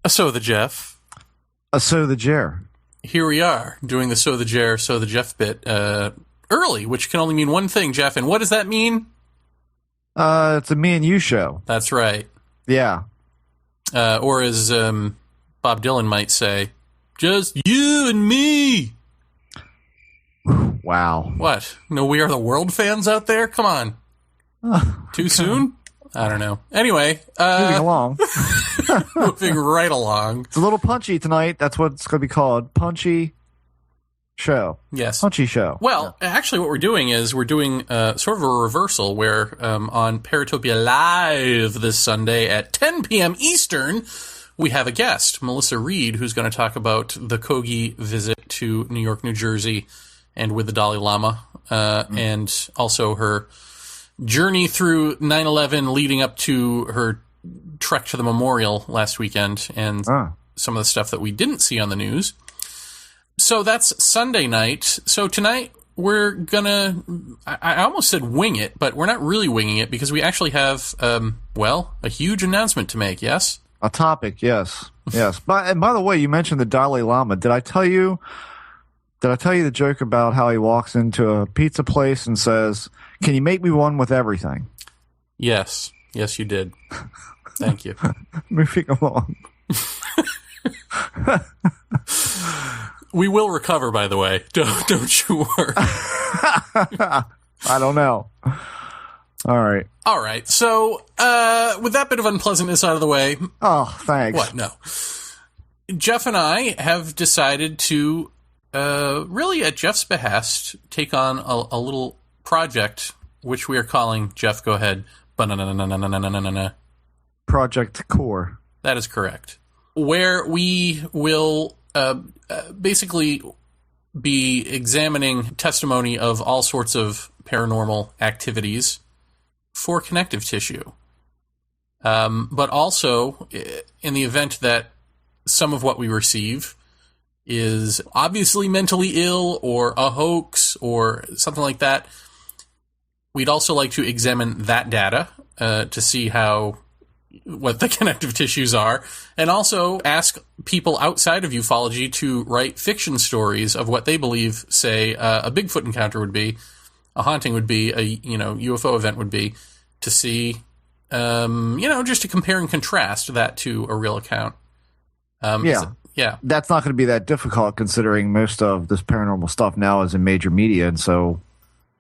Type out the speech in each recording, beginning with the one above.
So the Jeff. So the Jer. Here we are, doing the So the Jer, So the Jeff bit early, which can only mean one thing, Jeff. And what does that mean? It's a me and you show. That's right. Yeah. Or as Bob Dylan might say, just you and me. Wow. What? No We Are the World fans out there? Come on. Too soon? I don't know. Anyway. Moving along. Moving right along. It's a little punchy tonight. That's what it's going to be called. Punchy show. Yes. Punchy show. Well, actually what we're doing is we're doing sort of a reversal where on Paratopia Live this Sunday at 10 p.m. Eastern, we have a guest, Melissa Reed, who's going to talk about the Kogi visit to New York, New Jersey, and with the Dalai Lama, and also her journey through 9/11 leading up to her trek to the memorial last weekend, and some of the stuff that we didn't see on the news. So that's Sunday night. So tonight we're gonna, I almost said wing it, but we're not really winging it because we actually have, a huge announcement to make, yes? A topic, yes. Yes. And by the way, you mentioned the Dalai Lama. Did I tell you the joke about how he walks into a pizza place and says, "Can you make me one with everything?" Yes. Yes, you did. Thank you. Moving along. We will recover, by the way. Don't you worry. I don't know. All right. So, with that bit of unpleasantness out of the way. Oh, thanks. What? No. Jeff and I have decided to, really at Jeff's behest, take on a little project, which we are calling, Jeff, go ahead, Project Core. That is correct. Where we will basically be examining testimony of all sorts of paranormal activities for connective tissue. But also, in the event that some of what we receive is obviously mentally ill or a hoax or something like that, we'd also like to examine that data to see what the connective tissues are, and also ask people outside of ufology to write fiction stories of what they believe, say, a Bigfoot encounter would be, a haunting would be, a UFO event would be, to see, just to compare and contrast that to a real account. Yeah. That's not going to be that difficult considering most of this paranormal stuff now is in major media, and so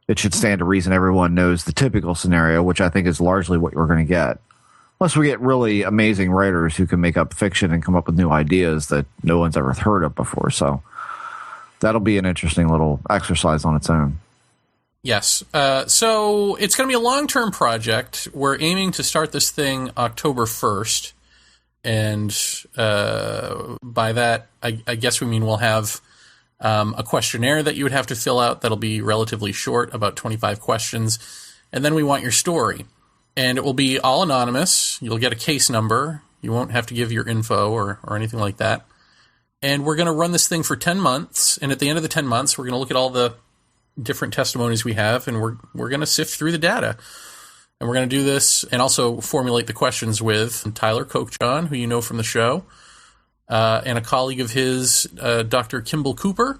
it should stand to reason everyone knows the typical scenario, which I think is largely what we're going to get. Unless we get really amazing writers who can make up fiction and come up with new ideas that no one's ever heard of before. So that'll be an interesting little exercise on its own. Yes. So it's going to be a long-term project. We're aiming to start this thing October 1st. And by that, I guess we mean we'll have a questionnaire that you would have to fill out that'll be relatively short, about 25 questions. And then we want your story. And it will be all anonymous. You'll get a case number. You won't have to give your info or anything like that. And we're going to run this thing for 10 months. And at the end of the 10 months, we're going to look at all the different testimonies we have, and we're going to sift through the data. And we're going to do this and also formulate the questions with Tyler Kokjohn, who you know from the show, and a colleague of his, Dr. Kimball Cooper,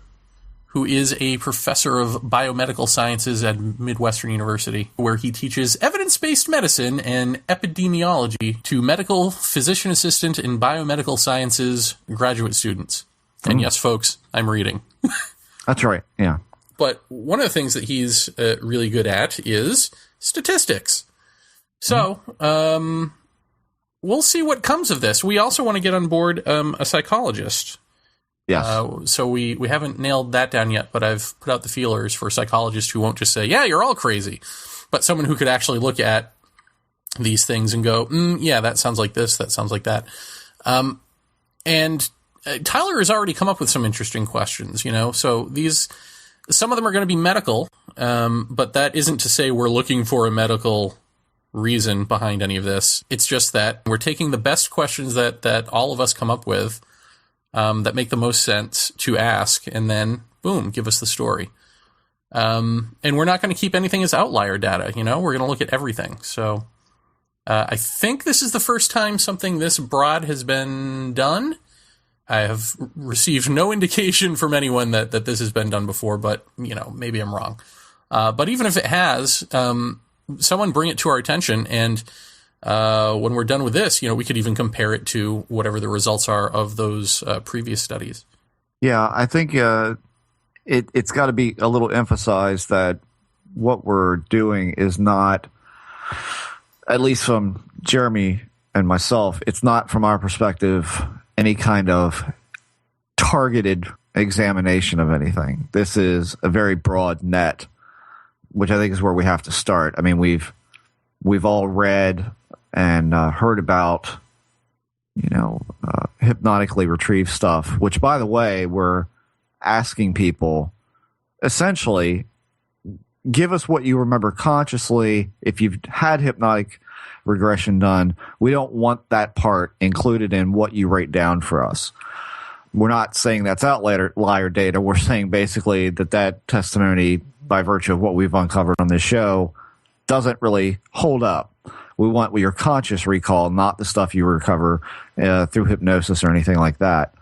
who is a professor of biomedical sciences at Midwestern University, where he teaches evidence-based medicine and epidemiology to medical physician assistant and biomedical sciences graduate students. And yes, folks, I'm reading. That's right, yeah. But one of the things that he's really good at is statistics. So, we'll see what comes of this. We also want to get on board a psychologist. Yes. So we haven't nailed that down yet, but I've put out the feelers for psychologists who won't just say, yeah, you're all crazy, but someone who could actually look at these things and go, yeah, that sounds like this, that sounds like that. And Tyler has already come up with some interesting questions, so some of them are going to be medical, but that isn't to say we're looking for a medical reason behind any of this. It's just that we're taking the best questions that all of us come up with, that make the most sense to ask, and then, boom, give us the story. And we're not going to keep anything as outlier data, we're going to look at everything. So I think this is the first time something this broad has been done. I have received no indication from anyone that this has been done before, but, maybe I'm wrong. But even if it has, someone bring it to our attention, and when we're done with this, we could even compare it to whatever the results are of those previous studies. Yeah, I think it's got to be a little emphasized that what we're doing is not, at least from Jeremy and myself, it's not from our perspective any kind of targeted examination of anything. This is a very broad net, which I think is where we have to start. I mean, we've all read and heard about, hypnotically retrieved stuff, which, by the way, we're asking people essentially, give us what you remember consciously. If you've had hypnotic regression done, we don't want that part included in what you write down for us. We're not saying that's outlier data. We're saying basically that testimony, by virtue of what we've uncovered on this show, doesn't really hold up. We want your conscious recall, not the stuff you recover through hypnosis or anything like that.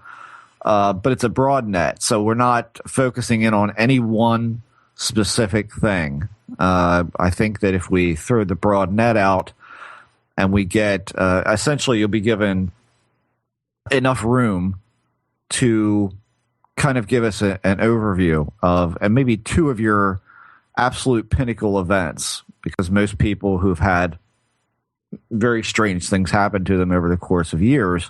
But it's a broad net, so we're not focusing in on any one specific thing. I think that if we throw the broad net out and we get, essentially you'll be given enough room to kind of give us an overview of, and maybe two of your absolute pinnacle events, because most people who've had very strange things happen to them over the course of years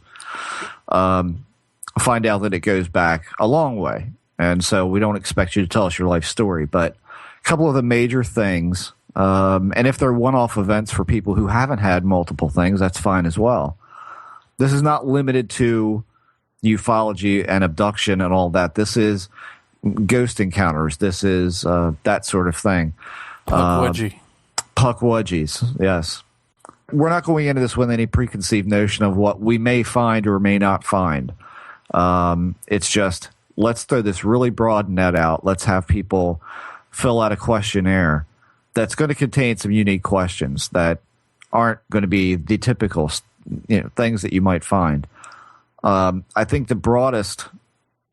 find out that it goes back a long way. And so we don't expect you to tell us your life story, but a couple of the major things, and if they're one-off events for people who haven't had multiple things, that's fine as well. This is not limited to ufology and abduction and all that. This is ghost encounters. This is that sort of thing. Puckwudgies, yes. We're not going into this with any preconceived notion of what we may find or may not find. It's just, let's throw this really broad net out. Let's have people fill out a questionnaire that's going to contain some unique questions that aren't going to be the typical things that you might find. I think the broadest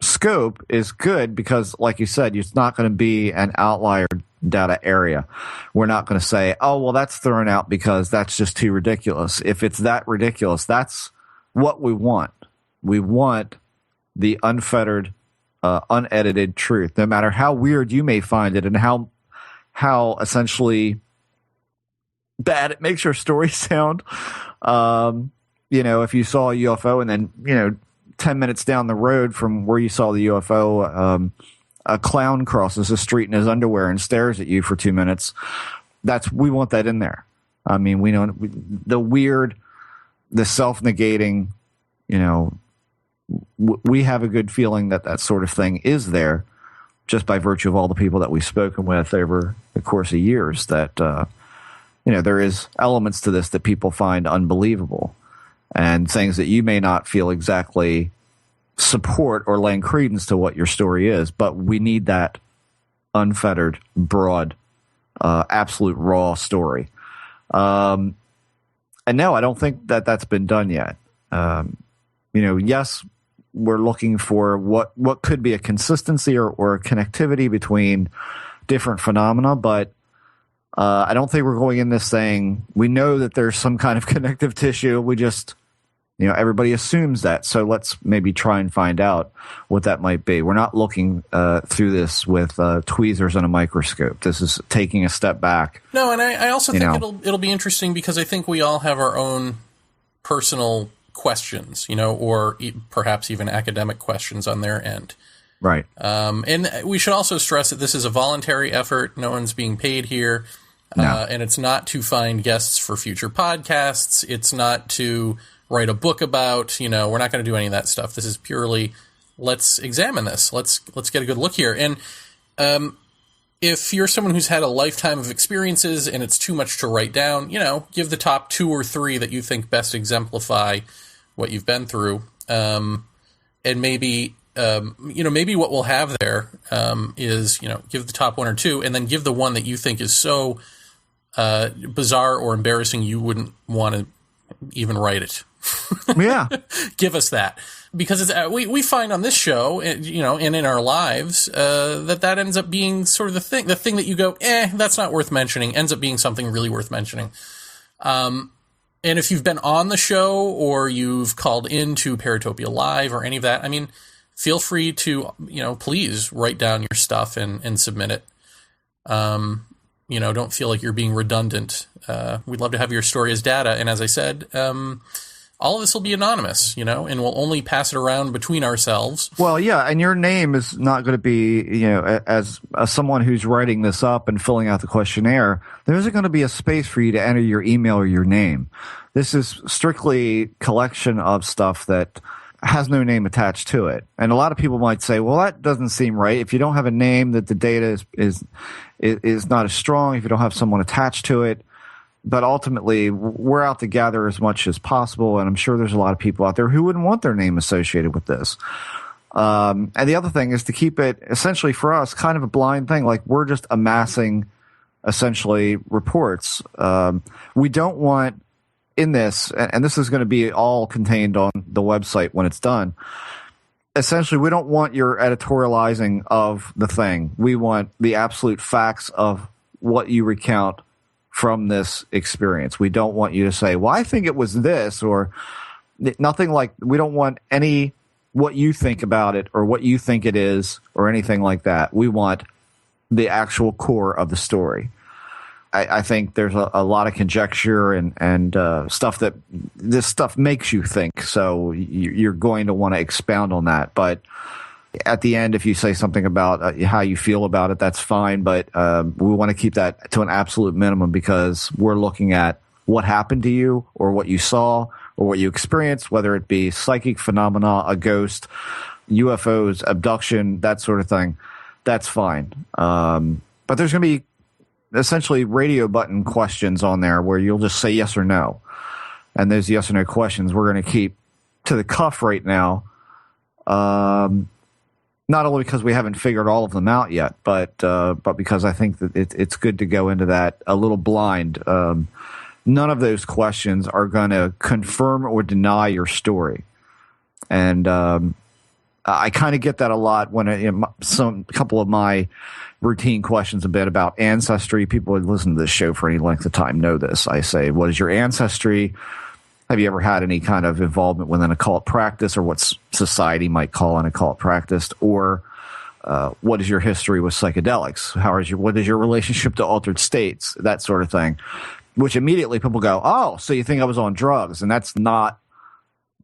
scope is good because, like you said, it's not going to be an outlier data area. We're not going to say, oh, well, that's thrown out because that's just too ridiculous. If it's that ridiculous, that's what we want. We want the unfettered, unedited truth, no matter how weird you may find it and how essentially bad it makes your story sound. If you saw a UFO and then, 10 minutes down the road from where you saw the UFO, a clown crosses the street in his underwear and stares at you for 2 minutes. We want that in there. I mean, we know the weird, the self-negating, we have a good feeling that sort of thing is there just by virtue of all the people that we've spoken with over the course of years that, there is elements to this that people find unbelievable and things that you may not feel exactly support or lend credence to what your story is, but we need that unfettered, broad, absolute raw story. And no, I don't think that's been done yet. Yes, we're looking for what could be a consistency or a connectivity between different phenomena, but I don't think we're going in this saying we know that there's some kind of connective tissue. We just, everybody assumes that. So let's maybe try and find out what that might be. We're not looking through this with tweezers and a microscope. This is taking a step back. No, and I also think it'll be interesting because I think we all have our own personal questions, or perhaps even academic questions on their end. Right. And we should also stress that this is a voluntary effort. No one's being paid here. No. And it's not to find guests for future podcasts. It's not to write a book about, we're not going to do any of that stuff. This is purely, let's examine this. Let's get a good look here. And if you're someone who's had a lifetime of experiences and it's too much to write down, give the top 2 or 3 that you think best exemplify what you've been through. And maybe, maybe what we'll have there is, give the top 1 or 2 and then give the one that you think is so bizarre or embarrassing, you wouldn't want to even write it. Yeah. Give us that. Because we find on this show, and in our lives, that ends up being sort of the thing that you go, that's not worth mentioning, ends up being something really worth mentioning. And if you've been on the show or you've called into Paratopia Live or any of that, I mean, feel free to, please write down your stuff and submit it. Don't feel like you're being redundant. We'd love to have your story as data. And as I said, all of this will be anonymous, and we'll only pass it around between ourselves. Well, yeah, and your name is not going to be, as someone who's writing this up and filling out the questionnaire, there isn't going to be a space for you to enter your email or your name. This is strictly collection of stuff that has no name attached to it. And a lot of people might say, well, that doesn't seem right. If you don't have a name, that the data is not as strong, if you don't have someone attached to it. But ultimately, we're out to gather as much as possible, and I'm sure there's a lot of people out there who wouldn't want their name associated with this. And the other thing is to keep it, essentially for us, kind of a blind thing. Like, we're just amassing, essentially, reports. We don't want in this, and this is going to be all contained on the website when it's done, essentially, we don't want your editorializing of the thing. We want the absolute facts of what you recount from this experience. We don't want you to say, well, I think it was this, or nothing like, we don't want any what you think about it or what you think it is or anything like that. We want the actual core of the story. I think there's a lot of conjecture and stuff that this stuff makes you think. So you're going to want to expound on that. But at the end, if you say something about how you feel about it, that's fine. But we want to keep that to an absolute minimum because we're looking at what happened to you or what you saw or what you experienced, whether it be psychic phenomena, a ghost, UFOs, abduction, that sort of thing. That's fine. But there's going to be essentially radio button questions on there where you'll just say yes or no. And those yes or no questions we're going to keep to the cuff right now. Not only because we haven't figured all of them out yet, but because I think that it's good to go into that a little blind. None of those questions are going to confirm or deny your story. And I kind of get that a lot when a couple of my routine questions a bit about ancestry. People who listen to this show for any length of time know this. I say, what is your ancestry? Have you ever had any kind of involvement within occult practice or what society might call an occult practice? Or what is your history with psychedelics? What is your relationship to altered states? That sort of thing. Which immediately people go, oh, so you think I was on drugs? And that's not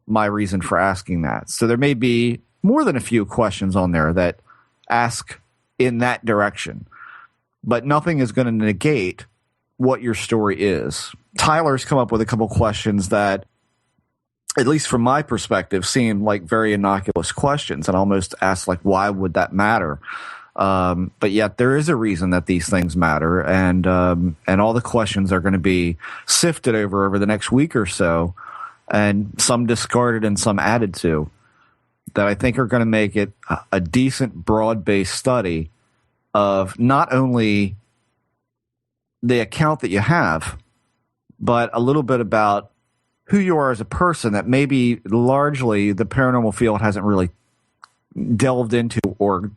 my reason for asking that. So there may be more than a few questions on there that ask in that direction. But nothing is going to negate what your story is. Tyler's come up with a couple questions that, at least from my perspective, seem like very innocuous questions and almost ask, like, why would that matter? But yet there is a reason that these things matter, and all the questions are going to be sifted over the next week or so, and some discarded and some added to, that I think are going to make it a decent broad-based study of not only the account that you have, but a little bit about who you are as a person that maybe largely the paranormal field hasn't really delved into or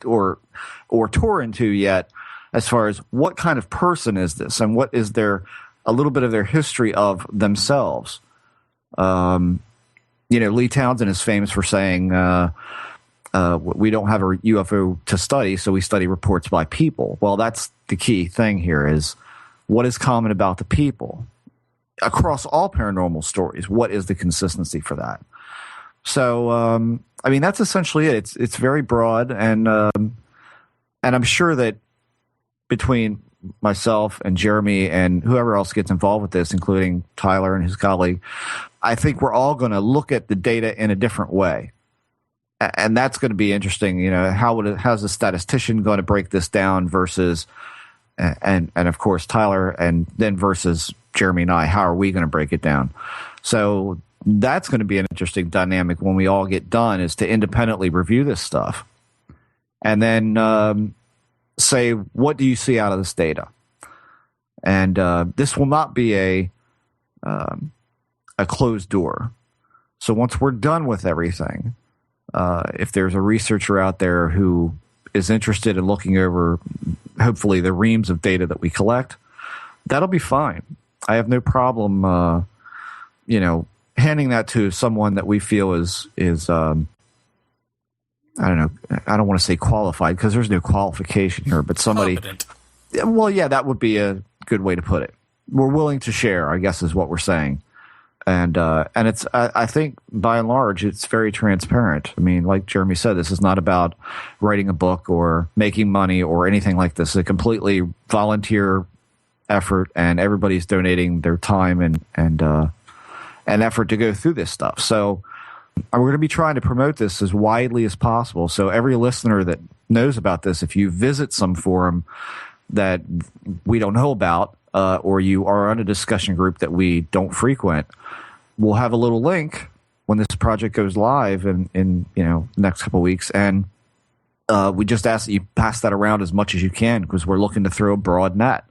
tore into yet, as far as what kind of person is this and what is a little bit of their history of themselves. Lee Townsend is famous for saying, we don't have a UFO to study, so we study reports by people. Well, that's the key thing here is what is common about the people across all paranormal stories. What is the consistency for that? So, that's essentially it. It's very broad, and I'm sure that between myself and Jeremy and whoever else gets involved with this, including Tyler and his colleague, I think we're all going to look at the data in a different way. And that's going to be interesting. How's the statistician going to break this down versus, and of course, Tyler, and then versus Jeremy and I, how are we going to break it down? So that's going to be an interesting dynamic when we all get done, is to independently review this stuff and then say, what do you see out of this data? And this will not be a closed door. So once we're done with everything, if there's a researcher out there who is interested in looking over, hopefully, the reams of data that we collect, that'll be fine. I have no problem, handing that to someone that we feel is I don't know. I don't want to say qualified because there's no qualification here, but somebody. Competent. Well, yeah, that would be a good way to put it. We're willing to share, I guess, is what we're saying. And it's, I think, by and large, it's very transparent. I mean, like Jeremy said, this is not about writing a book or making money or anything like this. It's a completely volunteer effort, and everybody's donating their time and effort to go through this stuff. So we're going to be trying to promote this as widely as possible. So every listener that knows about this, if you visit some forum that we don't know about, or you are on a discussion group that we don't frequent, we'll have a little link when this project goes live in the next couple of weeks. And we just ask that you pass that around as much as you can because we're looking to throw a broad net.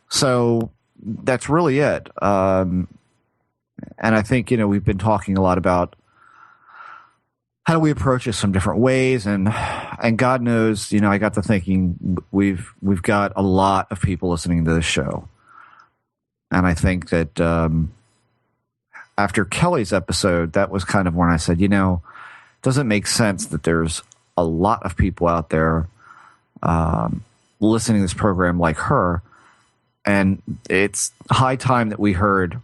So that's really it. And I think, we've been talking a lot about how do we approach this some different ways, and God knows, I got to thinking we've got a lot of people listening to this show, and I think that after Kelly's episode, that was kind of when I said, it doesn't make sense that there's a lot of people out there listening to this program like her, and it's high time that we heard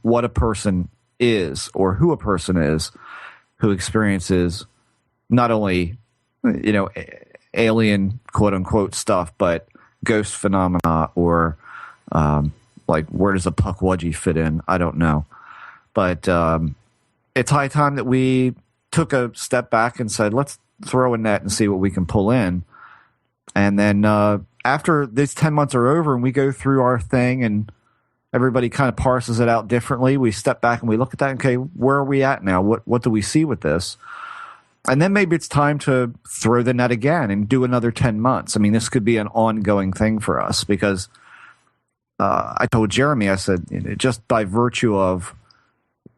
what a person is or who a person is who experiences not only, alien quote unquote stuff, but ghost phenomena or where does a pukwudgie fit in? I don't know. But it's high time that we took a step back and said, let's throw a net and see what we can pull in. And then after these 10 months are over and we go through our thing and everybody kind of parses it out differently, we step back and we look at that. Okay, where are we at now? What do we see with this? And then maybe it's time to throw the net again and do another 10 months. I mean, this could be an ongoing thing for us because I told Jeremy, I said, just by virtue of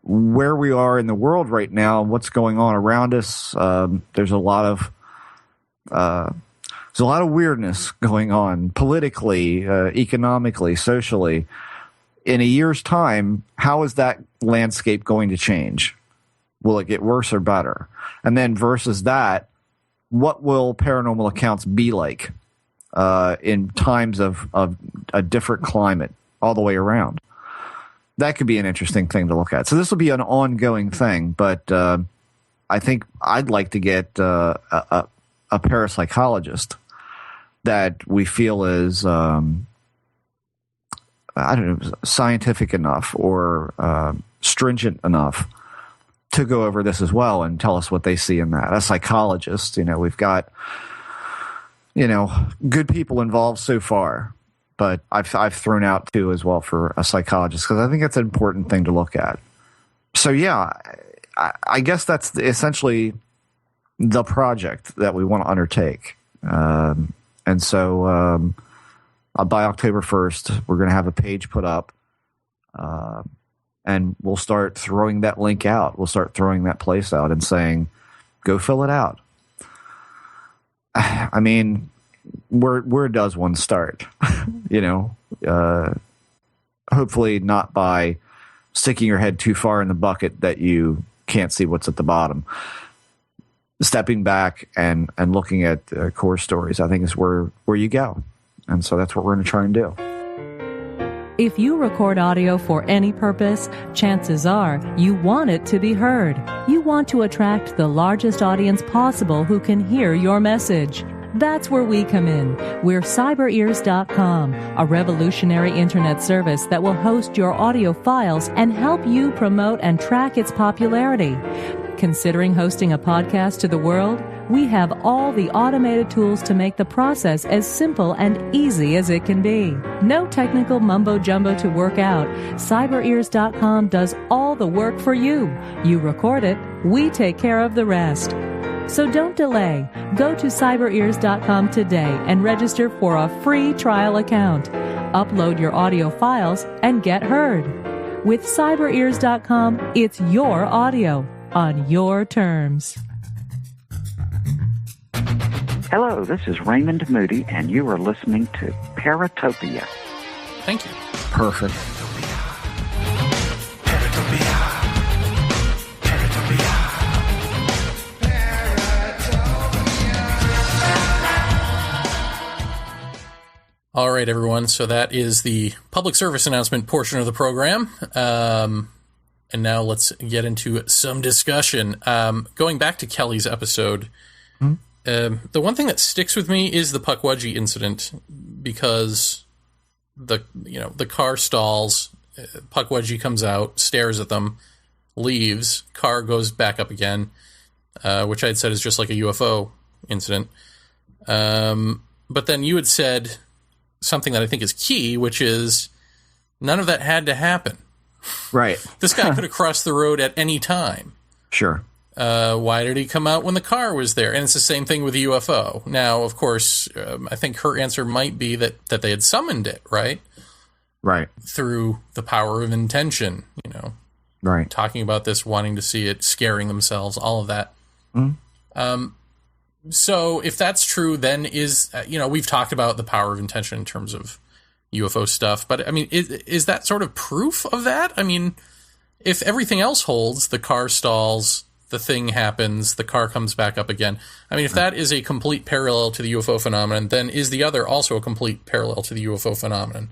where we are in the world right now, what's going on around us, there's a lot of weirdness going on politically, economically, socially. In a year's time, how is that landscape going to change? Will it get worse or better? And then versus that, what will paranormal accounts be like in times of a different climate all the way around? That could be an interesting thing to look at. So this will be an ongoing thing, but I think I'd like to get a parapsychologist that we feel is scientific enough or stringent enough to go over this as well and tell us what they see in that. A psychologist, we've got, good people involved so far, but I've thrown out too as well for a psychologist because I think it's an important thing to look at. So yeah, I guess that's essentially the project that we want to undertake. And so by October 1st, we're going to have a page put up, and we'll start throwing that link out. We'll start throwing that place out and saying, go fill it out. I mean, where does one start? Hopefully not by sticking your head too far in the bucket that you can't see what's at the bottom. Stepping back and looking at core stories, I think is where you go. And so that's what we're going to try and do. If you record audio for any purpose, chances are you want it to be heard. You want to attract the largest audience possible who can hear your message. That's where we come in. We're cyberears.com, a revolutionary internet service that will host your audio files and help you promote and track its popularity. Considering hosting a podcast to the world? We have all the automated tools to make the process as simple and easy as it can be. No technical mumbo-jumbo to work out. CyberEars.com does all the work for you. You record it, we take care of the rest. So don't delay. Go to CyberEars.com today and register for a free trial account. Upload your audio files and get heard. With cyberears.com, it's your audio on your terms. Hello, this is Raymond Moody, and you are listening to Paratopia. Thank you. Perfect. All right, everyone. So that is the public service announcement portion of the program. And now let's get into some discussion. Going back to Kelly's episode, the one thing that sticks with me is the Pukwudgie incident, because the car stalls, Pukwudgie comes out, stares at them, leaves, car goes back up again, which I had said is just like a UFO incident. But then you had said something that I think is key, which is none of that had to happen. Right. This guy could have crossed the road at any time. Sure. Why did he come out when the car was there? And it's the same thing with the UFO. Now, of course, I think her answer might be that they had summoned it, right? Right. Through the power of intention, Right. Talking about this, wanting to see it, scaring themselves, all of that. So if that's true, then we've talked about the power of intention in terms of UFO stuff, but I mean, is that sort of proof of that? I mean, if everything else holds, the car stalls, the thing happens, the car comes back up again. I mean, if that is a complete parallel to the UFO phenomenon, then is the other also a complete parallel to the UFO phenomenon?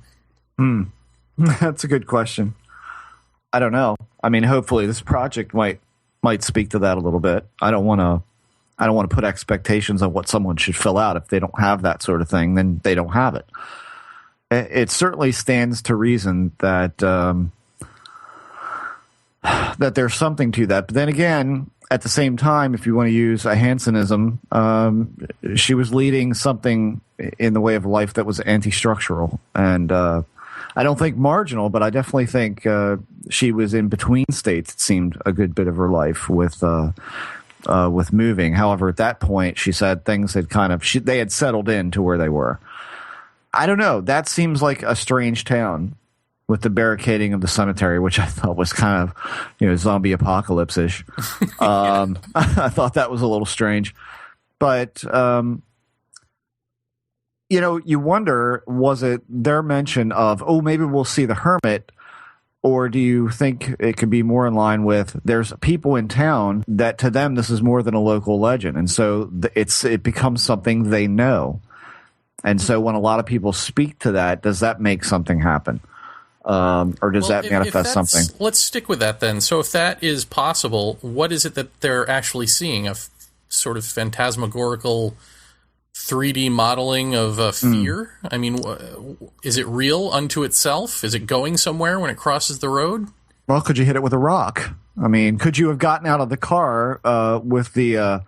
That's a good question. I don't know. I mean, hopefully this project might speak to that a little bit. I don't want to put expectations on what someone should fill out. If they don't have that sort of thing, then they don't have it. It certainly stands to reason that that there's something to that. But then again, at the same time, if you want to use a Hansenism, she was leading something in the way of life that was anti-structural. And I don't think marginal, but I definitely think she was in between states, it seemed, a good bit of her life with moving. However, at that point, she said things had they had settled in to where they were. I don't know. That seems like a strange town with the barricading of the cemetery, which I thought was kind of, zombie apocalypse-ish. I thought that was a little strange. But, you wonder, was it their mention of, maybe we'll see the hermit? Or do you think it could be more in line with there's people in town that to them this is more than a local legend, and so it becomes something they know, and so when a lot of people speak to that, does that make something happen, or does that manifest something? Let's stick with that then. So if that is possible, what is it that they're actually seeing? A sort of phantasmagorical 3D modeling of fear? I mean, is it real unto itself? Is it going somewhere when it crosses the road? Well, could you hit it with a rock? I mean, could you have gotten out of the car with the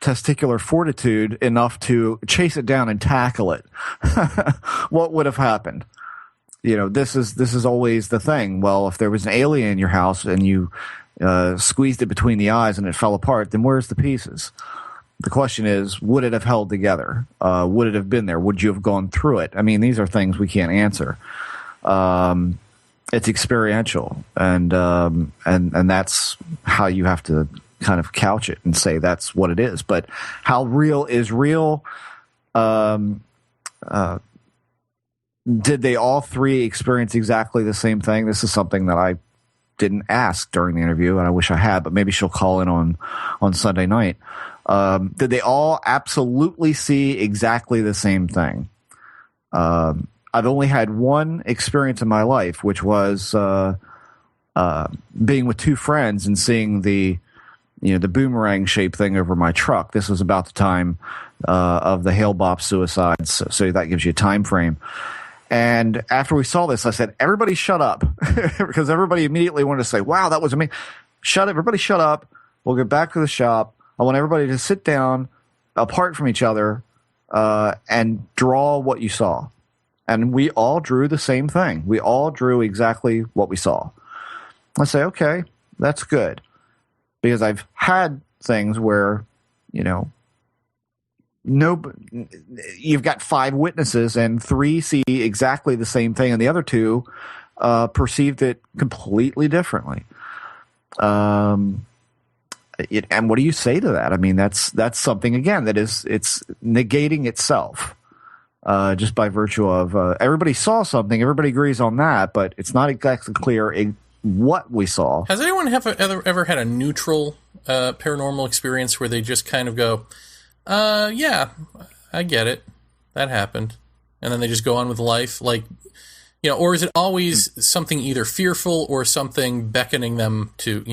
testicular fortitude enough to chase it down and tackle it? What would have happened? This is always the thing. Well, if there was an alien in your house and you squeezed it between the eyes and it fell apart, then where's the pieces? The question is, would it have held together? Would it have been there? Would you have gone through it? I mean, these are things we can't answer. It's experiential, and that's how you have to kind of couch it and say that's what it is. But how real is real? Did they all three experience exactly the same thing? This is something that I didn't ask during the interview, and I wish I had, but maybe she'll call in on Sunday night. Did they all absolutely see exactly the same thing? I've only had one experience in my life, which was being with two friends and seeing the boomerang shaped thing over my truck. This was about the time of the Hale-Bopp suicides, so that gives you a time frame. And after we saw this, I said, "Everybody shut up," because everybody immediately wanted to say, "Wow, that was amazing." Everybody shut up. We'll get back to the shop. I want everybody to sit down apart from each other and draw what you saw. And we all drew the same thing. We all drew exactly what we saw. I say, okay, that's good. Because I've had things where, you've got 5 witnesses and 3 see exactly the same thing, and the other 2 perceived it completely differently. And what do you say to that? I mean, that's something, again, it's negating itself just by virtue of everybody saw something, everybody agrees on that, but it's not exactly clear what we saw. Has anyone ever had a neutral paranormal experience where they just kind of go, yeah, I get it, that happened, and then they just go on with life? Like, or is it always something either fearful or something beckoning them to,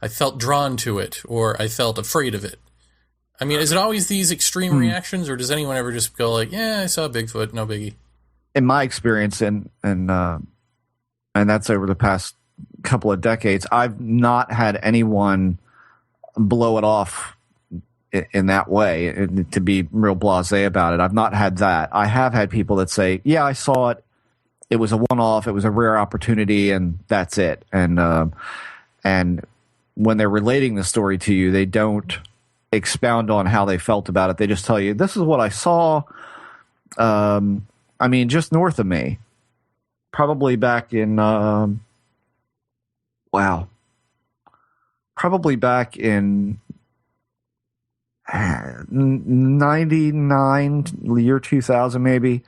I felt drawn to it, or I felt afraid of it? I mean, is it always these extreme reactions, or does anyone ever just go like, yeah, I saw Bigfoot, no biggie? In my experience, and that's over the past couple of decades, I've not had anyone blow it off in that way, to be real blasé about it. I've not had that. I have had people that say, yeah, I saw it. It was a one-off. It was a rare opportunity, and that's it. And when they're relating the story to you, they don't expound on how they felt about it. They just tell you, this is what I saw. Just north of me, probably back in, probably back in 99, year 2000 maybe.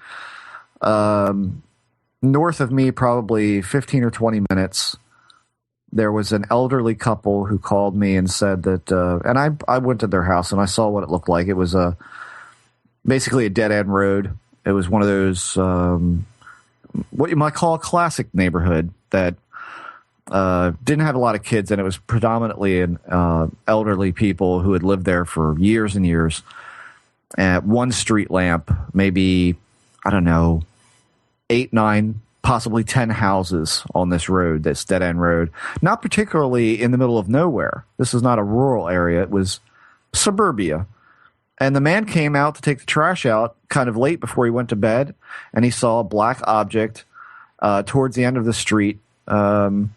North of me, probably 15 or 20 minutes, there was an elderly couple who called me and said that, and I went to their house and I saw what it looked like. It was basically a dead-end road. It was one of those, what you might call a classic neighborhood that didn't have a lot of kids, and it was predominantly elderly people who had lived there for years and years. One street lamp, maybe, I don't know, 8, 9, possibly 10 houses on this road, this dead-end road. Not particularly in the middle of nowhere. This was not a rural area. It was suburbia. And the man came out to take the trash out kind of late before he went to bed, and he saw a black object towards the end of the street. I'd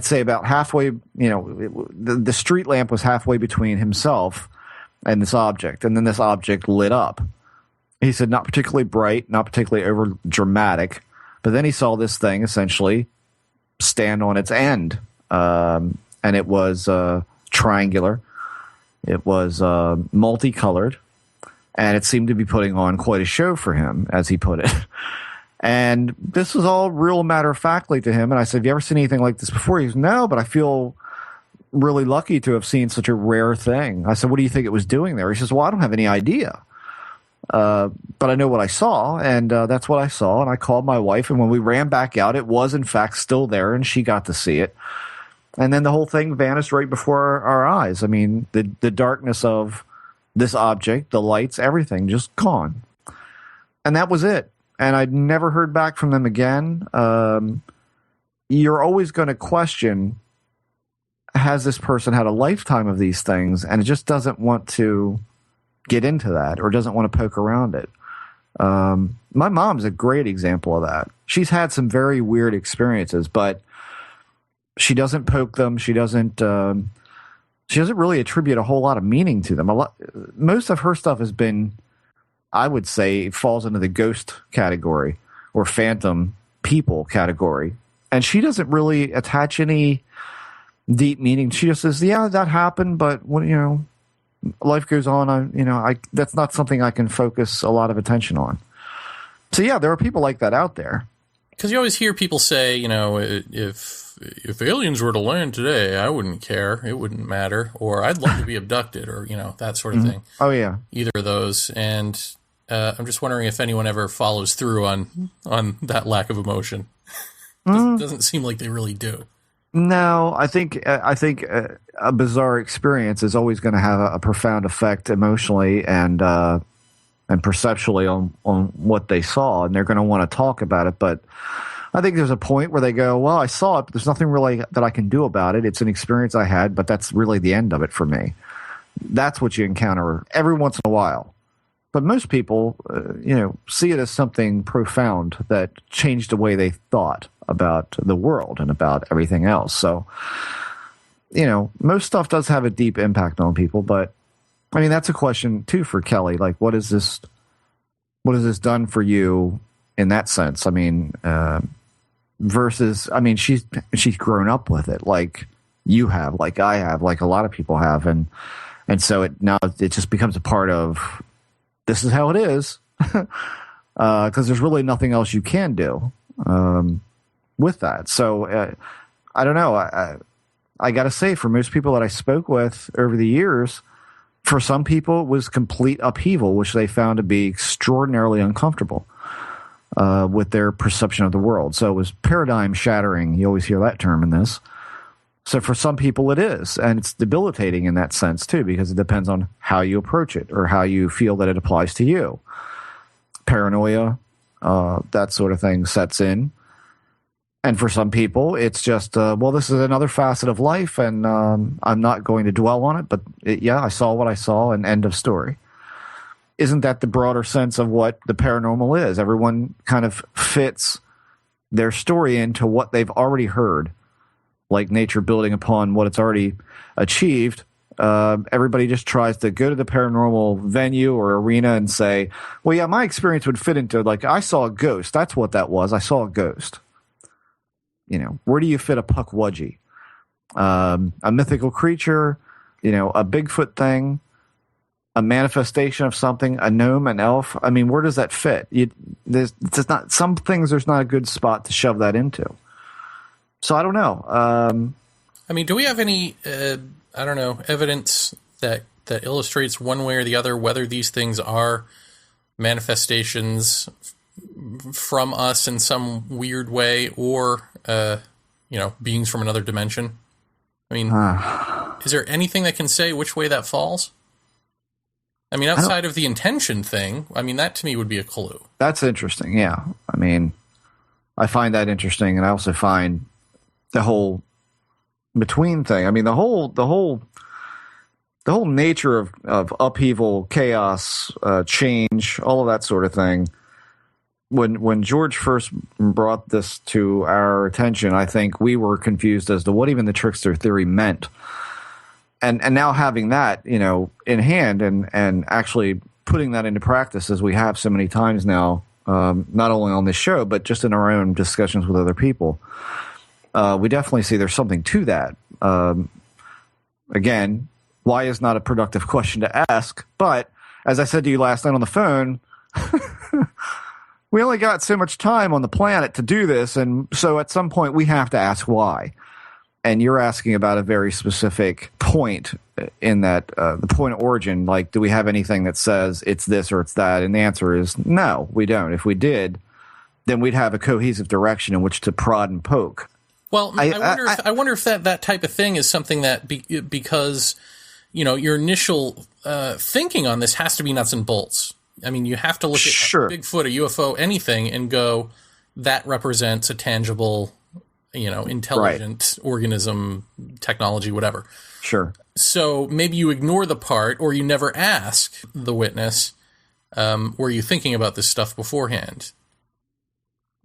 say about halfway, the street lamp was halfway between himself and this object, and then this object lit up. He said not particularly bright, not particularly over dramatic, but then he saw this thing essentially stand on its end, and it was triangular. It was multicolored, and it seemed to be putting on quite a show for him, as he put it. And this was all real matter-of-factly to him. And I said, have you ever seen anything like this before? He goes, no, but I feel really lucky to have seen such a rare thing. I said, what do you think it was doing there? He says, well, I don't have any idea. But I know what I saw, and that's what I saw. And I called my wife, and when we ran back out, it was, in fact, still there, and she got to see it. And then the whole thing vanished right before our eyes. I mean, the darkness of this object, the lights, everything, just gone. And that was it. And I'd never heard back from them again. You're always going to question, has this person had a lifetime of these things? And it just doesn't want to get into that, or doesn't want to poke around it. My mom's a great example of that. She's had some very weird experiences, but she doesn't poke them. She doesn't really attribute a whole lot of meaning to them. Most of her stuff has been, I would say, falls into the ghost category or phantom people category. And she doesn't really attach any deep meaning. She just says, yeah, that happened, but life goes on. That's not something I can focus a lot of attention on. So yeah, there are people like that out there. Because you always hear people say, if aliens were to land today, I wouldn't care. It wouldn't matter. Or I'd love to be abducted, or, that sort of thing. Oh, yeah. Either of those. And I'm just wondering if anyone ever follows through on that lack of emotion. Doesn't seem like they really do. No, I think a bizarre experience is always going to have a profound effect emotionally and perceptually on what they saw, and they're going to want to talk about it. But I think there's a point where they go, well, I saw it, but there's nothing really that I can do about it. It's an experience I had, but that's really the end of it for me. That's what you encounter every once in a while. But most people, see it as something profound that changed the way they thought about the world and about everything else. So, most stuff does have a deep impact on people, but I mean, that's a question too for Kelly. Like, what has this done for you in that sense? I mean, versus, I mean, she's grown up with it, like you have, like I have, like a lot of people have, and so it just becomes a part of, this is how it is, because there's really nothing else you can do with that. So I don't know. I got to say, for most people that I spoke with over the years, for some people it was complete upheaval, which they found to be extraordinarily uncomfortable with their perception of the world. So it was paradigm shattering. You always hear that term in this. So for some people it is, and it's debilitating in that sense too, because it depends on how you approach it or how you feel that it applies to you. Paranoia, that sort of thing sets in. And for some people, it's just, well, this is another facet of life, and I'm not going to dwell on it, but I saw what I saw, and end of story. Isn't that the broader sense of what the paranormal is? Everyone kind of fits their story into what they've already heard, like nature building upon what it's already achieved. Everybody just tries to go to the paranormal venue or arena and say, well, yeah, my experience would fit into, like, I saw a ghost. That's what that was. I saw a ghost. You know, where do you fit a puckwudgie? A mythical creature, you know, a Bigfoot thing, a manifestation of something, a gnome, an elf. I mean, where does that fit? There's not, some things there's not a good spot to shove that into. So I don't know. I mean, do we have any, I don't know, evidence that illustrates one way or the other whether these things are manifestations from us in some weird way, or beings from another dimension? I mean, is there anything that can say which way that falls? I mean, outside of the intention thing, I mean, that to me would be a clue. That's interesting. Yeah, I mean, I find that interesting, and I also find the whole between thing. I mean, the whole nature of upheaval, chaos, change, all of that sort of thing. When George first brought this to our attention, I think we were confused as to what even the trickster theory meant. And now having that, you know, in hand and actually putting that into practice, as we have so many times now, not only on this show, but just in our own discussions with other people, we definitely see there's something to that. Again, why is not a productive question to ask, but as I said to you last night on the phone, we only got so much time on the planet to do this, and so at some point we have to ask why. And you're asking about a very specific point in that, the point of origin, like, do we have anything that says it's this or it's that? And the answer is no, we don't. If we did, then we'd have a cohesive direction in which to prod and poke. Well, I wonder if that type of thing is something that because, you know, your initial thinking on this has to be nuts and bolts. I mean, you have to look at Bigfoot, a UFO, anything, and go, that represents a tangible, you know, intelligent organism, technology, whatever. Sure. So maybe you ignore the part, or you never ask the witness, were you thinking about this stuff beforehand?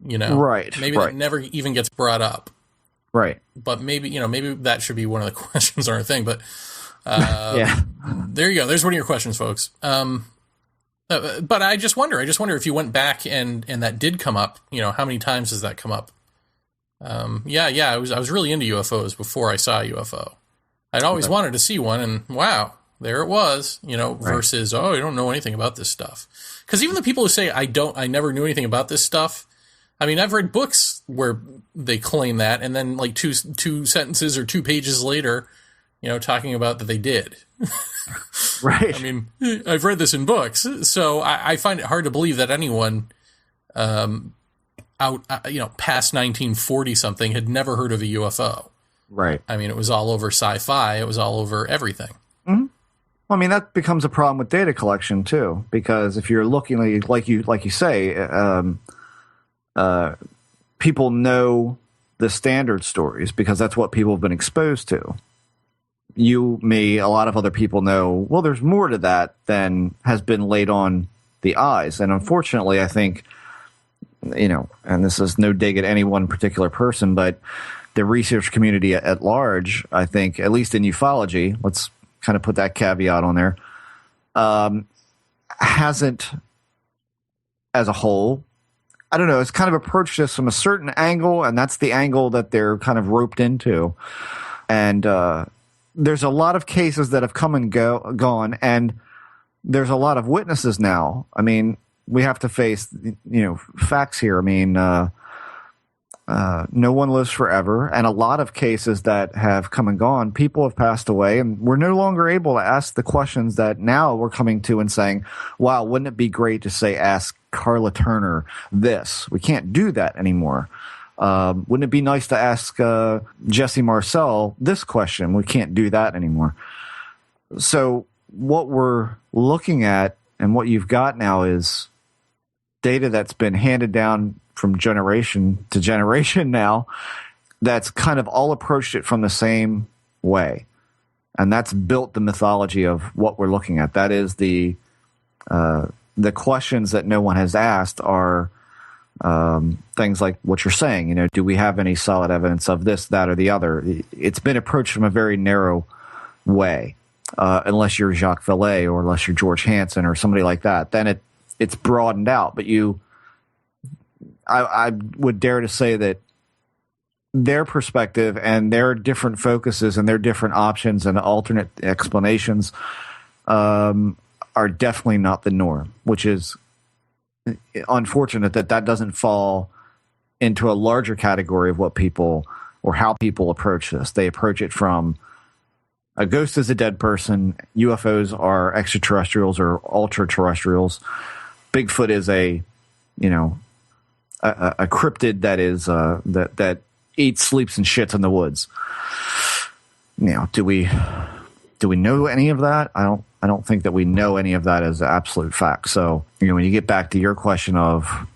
You know? Right. Maybe that never even gets brought up. Right. But maybe, you know, maybe that should be one of the questions on our thing. But yeah. There you go. There's one of your questions, folks. But I just wonder if you went back and that did come up, you know, how many times does that come up? I was really into UFOs before I saw a UFO. I'd always wanted to see one, and wow, there it was, you know, versus, oh, I don't know anything about this stuff. Because even the people who say I never knew anything about this stuff, I mean, I've read books where they claim that, and then like two sentences or 2 pages later, you know, talking about that they did. Right. I mean, I've read this in books, so I find it hard to believe that anyone past 1940 something had never heard of a UFO. Right. I mean, it was all over sci-fi. It was all over everything. Mm-hmm. Well, I mean, that becomes a problem with data collection too, because if you're looking like you say, people know the standard stories because that's what people have been exposed to. You, me, a lot of other people know, well, there's more to that than has been laid on the eyes. And unfortunately, I think, you know, and this is no dig at any one particular person, but the research community at large, I think, at least in ufology, let's kind of put that caveat on there, hasn't, as a whole, I don't know, it's kind of approached this from a certain angle, and that's the angle that they're kind of roped into. And there's a lot of cases that have come and gone, and there's a lot of witnesses now. I mean, we have to face, facts here. I mean, no one lives forever, and a lot of cases that have come and gone, people have passed away, and we're no longer able to ask the questions that now we're coming to and saying, wow, wouldn't it be great to say, ask Carla Turner this? We can't do that anymore. Wouldn't it be nice to ask Jesse Marcel this question? We can't do that anymore. So what we're looking at and what you've got now is data that's been handed down from generation to generation now, that's kind of all approached it from the same way. And that's built the mythology of what we're looking at. That is the questions that no one has asked are things like what you're saying. Do we have any solid evidence of this, that, or the other? It's been approached from a very narrow way, unless you're Jacques Vallée or unless you're George Hansen or somebody like that. Then it's broadened out. But I would dare to say that their perspective and their different focuses and their different options and alternate explanations are definitely not the norm, which is unfortunate that doesn't fall into a larger category of what people or how people approach this. They approach it from a ghost is a dead person, UFOs are extraterrestrials or ultra-terrestrials, Bigfoot is a cryptid that is that eats, sleeps, and shits in the woods. Do we know any of that? I don't think that we know any of that as absolute fact. So, when you get back to your question of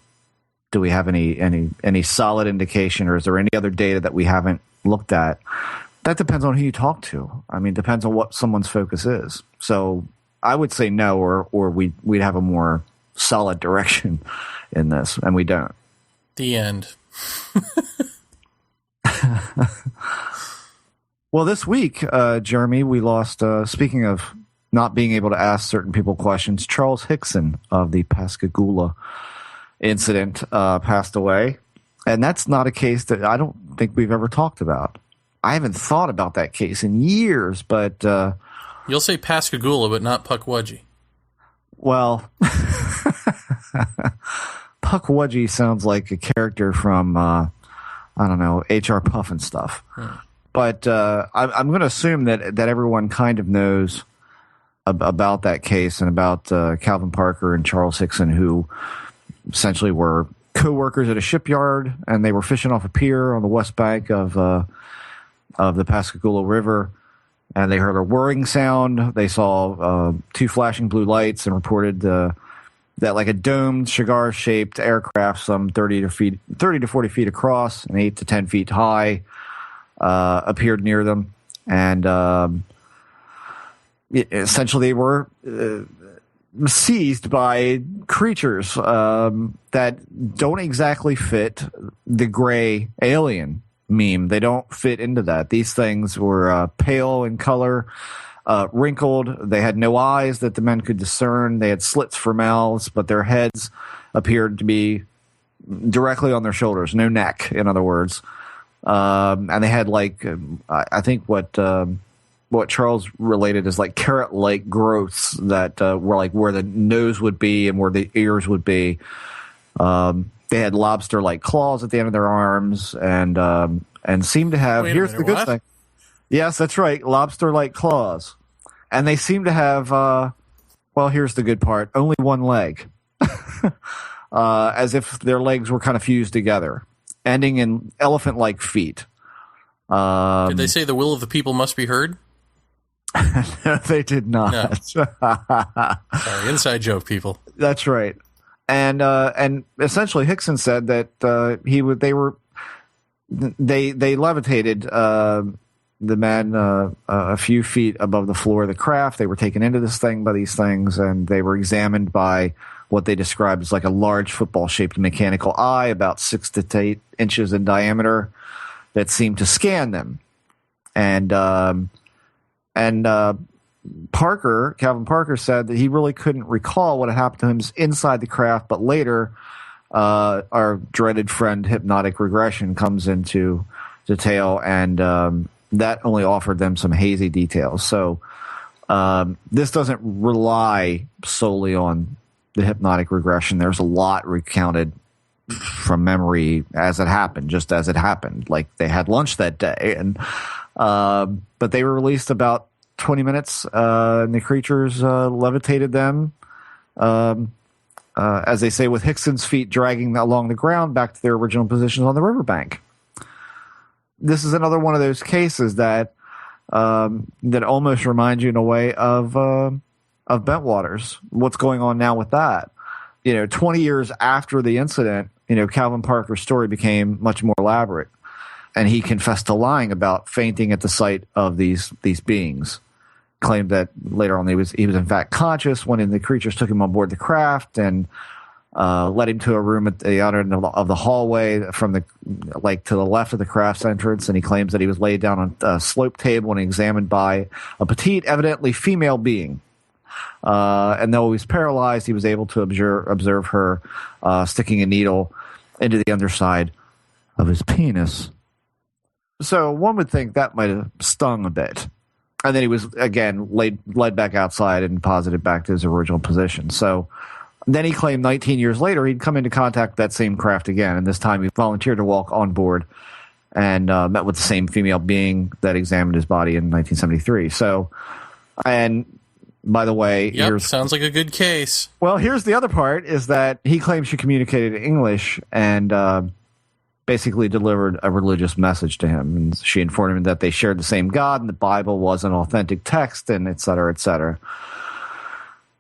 do we have any solid indication, or is there any other data that we haven't looked at? That depends on who you talk to. I mean, depends on what someone's focus is. So I would say no, or we'd have a more solid direction in this, and we don't. The end. Well, this week, Jeremy, we lost, speaking of not being able to ask certain people questions, Charles Hickson of the Pascagoula incident passed away. And that's not a case that I don't think we've ever talked about. I haven't thought about that case in years, but... You'll say Pascagoula, but not Pukwudgie. Well, Pukwudgie sounds like a character from, I don't know, H.R. Puff and stuff. But I'm going to assume that everyone kind of knows about that case and about Calvin Parker and Charles Hickson, who essentially were co-workers at a shipyard, and they were fishing off a pier on the west bank of the Pascagoula River, and they heard a whirring sound. They saw two flashing blue lights and reported that like a domed, cigar-shaped aircraft, some 30 to 40 feet across and 8 to 10 feet high, appeared near them, and essentially they were seized by creatures that don't exactly fit the gray alien meme. They don't fit into that. These things were pale in color, wrinkled. They had no eyes that the men could discern. They had slits for mouths, but their heads appeared to be directly on their shoulders, no neck, in other words. And they had I think what Charles related is like carrot-like growths that were like where the nose would be and where the ears would be. They had lobster-like claws at the end of their arms, and seemed to have. Here's the good thing. Yes, that's right, lobster-like claws, and they seem to have. Well, here's the good part: only one leg, as if their legs were kind of fused together, ending in elephant-like feet. Did they say the will of the people must be heard? No, they did not. No. Sorry, inside joke, people. That's right. And essentially Hickson said that they levitated the men a few feet above the floor of the craft. They were taken into this thing by these things, and they were examined by what they described as like a large football-shaped mechanical eye, about 6 to 8 inches in diameter, that seemed to scan them. And Calvin Parker, said that he really couldn't recall what had happened to him inside the craft, but later our dreaded friend hypnotic regression comes into detail, and that only offered them some hazy details. So this doesn't rely solely on the hypnotic regression. There's a lot recounted from memory as it happened, just as it happened. Like they had lunch that day, and but they were released about 20 minutes, and the creatures levitated them, as they say, with Hickson's feet dragging along the ground back to their original positions on the riverbank. This is another one of those cases that almost reminds you in a way of Bentwaters. What's going on now with that? 20 years after the incident, Calvin Parker's story became much more elaborate, and he confessed to lying about fainting at the sight of these beings. Claimed that later on he was in fact conscious when the creatures took him on board the craft and led him to a room at the other end of the hallway from to the left of the craft's entrance, and he claims that he was laid down on a slope table and examined by a petite, evidently female being. And though he was paralyzed, he was able to observe her sticking a needle into the underside of his penis. So one would think that might have stung a bit. And then he was, again, led back outside and posited back to his original position. So then he claimed 19 years later he'd come into contact with that same craft again, and this time he volunteered to walk on board and met with the same female being that examined his body in 1973. So, and by the way, sounds like a good case. Well, here's the other part, is that he claims she communicated in English and basically delivered a religious message to him. And she informed him that they shared the same God and the Bible was an authentic text, and et cetera, et cetera.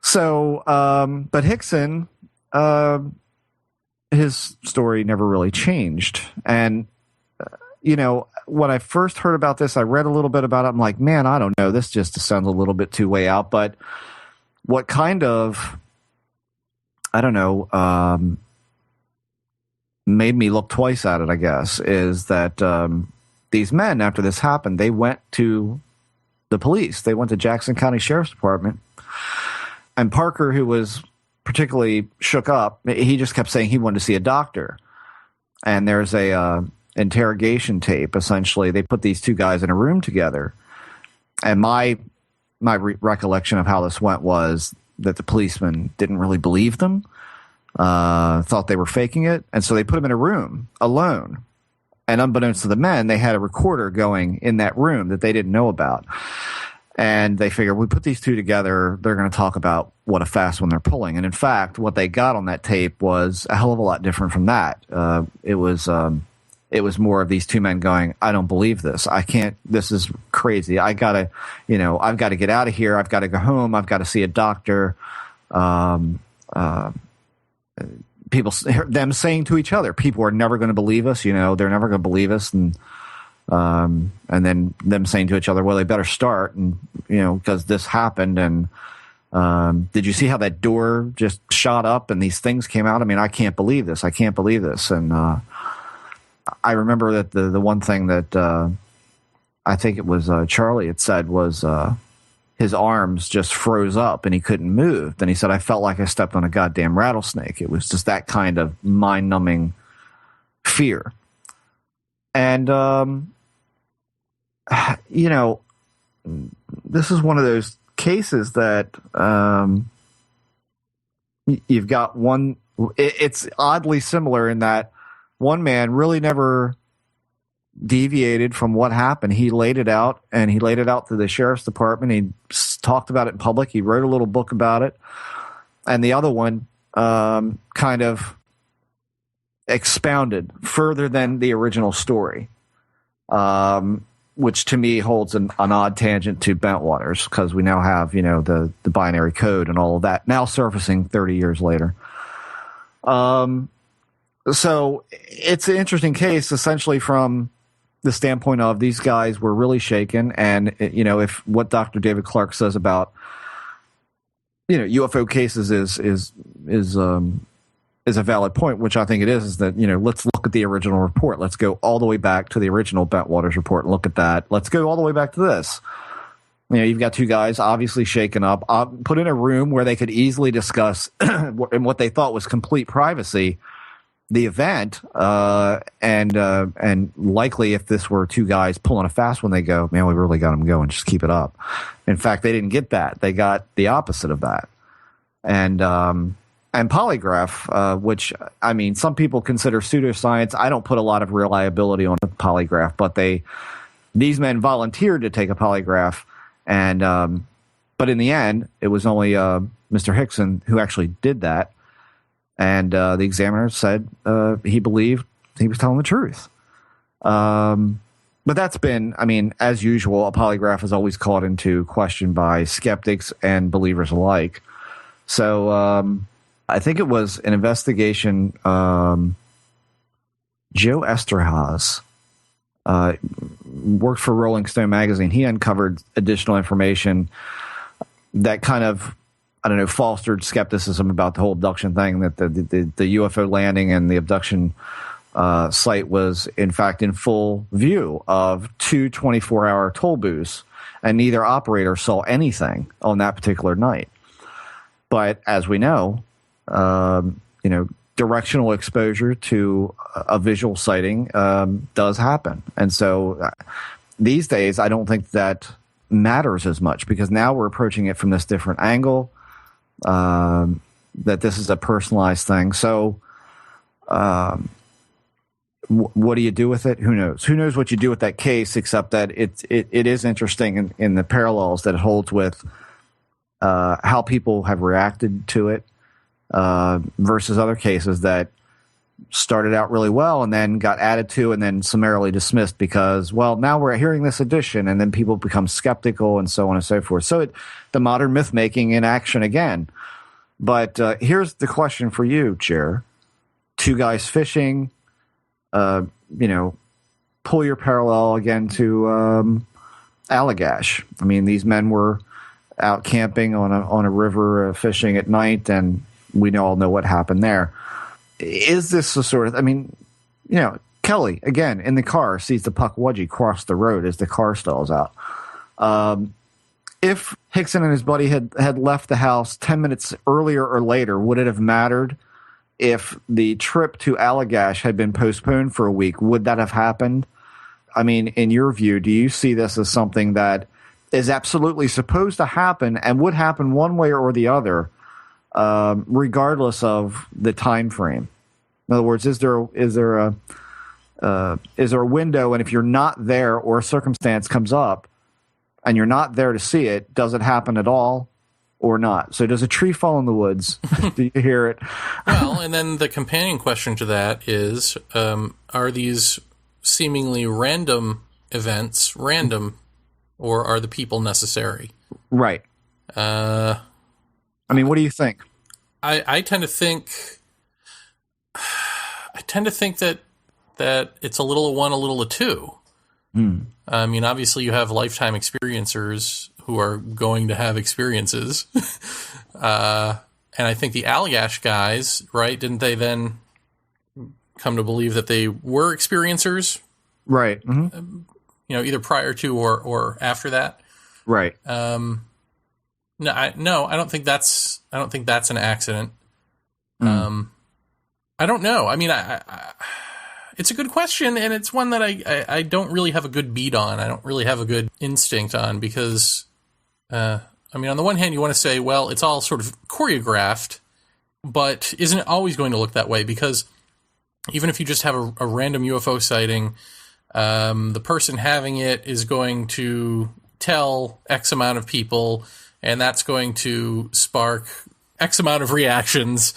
So, but Hickson, his story never really changed. And, when I first heard about this, I read a little bit about it. I'm like, man, I don't know. This just sounds a little bit too way out. But what kind of, I don't know, made me look twice at it, I guess, is that these men, after this happened, they went to the police. They went to Jackson County Sheriff's Department. And Parker, who was particularly shook up, he just kept saying he wanted to see a doctor. And there's a interrogation tape. Essentially, they put these two guys in a room together. And my recollection of how this went was that the policeman didn't really believe them. Thought they were faking it, and so they put him in a room alone. And unbeknownst to the men, they had a recorder going in that room that they didn't know about. And they figured, we put these two together, they're going to talk about what a fast one they're pulling. And in fact, what they got on that tape was a hell of a lot different from that. It was more of these two men going, I don't believe this. I can't, this is crazy. I've got to get out of here. I've got to go home. I've got to see a doctor. People, them saying to each other, people are never going to believe us. They're never going to believe us. And then them saying to each other, well, they better start. And, because this happened. And, did you see how that door just shot up and these things came out? I mean, I can't believe this. I can't believe this. And, I remember that the one thing that, I think it was, Charlie had said was, his arms just froze up and he couldn't move. Then he said, I felt like I stepped on a goddamn rattlesnake. It was just that kind of mind-numbing fear. And, this is one of those cases that you've got one. It's oddly similar in that one man really never deviated from what happened. He laid it out, and he laid it out to the sheriff's department. He talked about it in public. He wrote a little book about it. And the other one kind of expounded further than the original story, which to me holds an odd tangent to Bentwaters, because we now have, the binary code and all of that now surfacing 30 years later. So it's an interesting case, essentially from the standpoint of these guys were really shaken. And, if what Dr. David Clark says about, UFO cases is a valid point, which I think it is that, let's look at the original report. Let's go all the way back to the original Bentwaters report and look at that. Let's go all the way back to this. You've got two guys obviously shaken up, put in a room where they could easily discuss in what they thought was complete privacy the event, and likely if this were two guys pulling a fast one, they go, man, we really got them going. Just keep it up. In fact, they didn't get that. They got the opposite of that. And polygraph, which, I mean, some people consider pseudoscience. I don't put a lot of reliability on a polygraph, but these men volunteered to take a polygraph. And, but in the end, it was only Mr. Hickson who actually did that. And the examiner said he believed he was telling the truth. But that's been, I mean, as usual, a polygraph is always called into question by skeptics and believers alike. So I think it was an investigation. Joe Esterhazy worked for Rolling Stone magazine. He uncovered additional information that kind of, I don't know, fostered skepticism about the whole abduction thing, that the UFO landing and the abduction site was, in fact, in full view of two 24-hour toll booths, and neither operator saw anything on that particular night. But as we know, directional exposure to a visual sighting does happen. And so these days, I don't think that matters as much, because now we're approaching it from this different angle. That this is a personalized thing. So, what do you do with it? Who knows? Who knows what you do with that case, except that it is interesting in the parallels that it holds with how people have reacted to it versus other cases that started out really well and then got added to and then summarily dismissed because, well, now we're hearing this addition, and then people become skeptical and so on and so forth. So the modern myth making in action again. But here's the question for you, Chair. Two guys fishing, pull your parallel again to Allagash. I mean, these men were out camping on a river fishing at night, and we all know what happened there. Is this a sort of, I mean, Kelly, again, in the car, sees the Pukwudgie cross the road as the car stalls out. If Hickson and his buddy had left the house 10 minutes earlier or later, would it have mattered if the trip to Allagash had been postponed for a week? Would that have happened? I mean, in your view, do you see this as something that is absolutely supposed to happen and would happen one way or the other, regardless of the time frame? In other words, is there a window, and if you're not there or a circumstance comes up and you're not there to see it, does it happen at all or not? So does a tree fall in the woods? Do you hear it? Well, and then the companion question to that is, are these seemingly random events random, or are the people necessary? Right. I mean, what do you think? I tend to think that it's a little of one, a little of two. I mean, obviously you have lifetime experiencers who are going to have experiences. And I think the Allagash guys, right, didn't they then come to believe that they were experiencers? Right. Mm-hmm. Either prior to or after that. Right. No, I don't think that's an accident. I don't know. I mean, I it's a good question, and it's one that I don't really have a good beat on. I don't really have a good instinct on, because, I mean, on the one hand, you want to say, well, it's all sort of choreographed, but isn't it always going to look that way? Because even if you just have a random UFO sighting, the person having it is going to tell X amount of people, and that's going to spark X amount of reactions.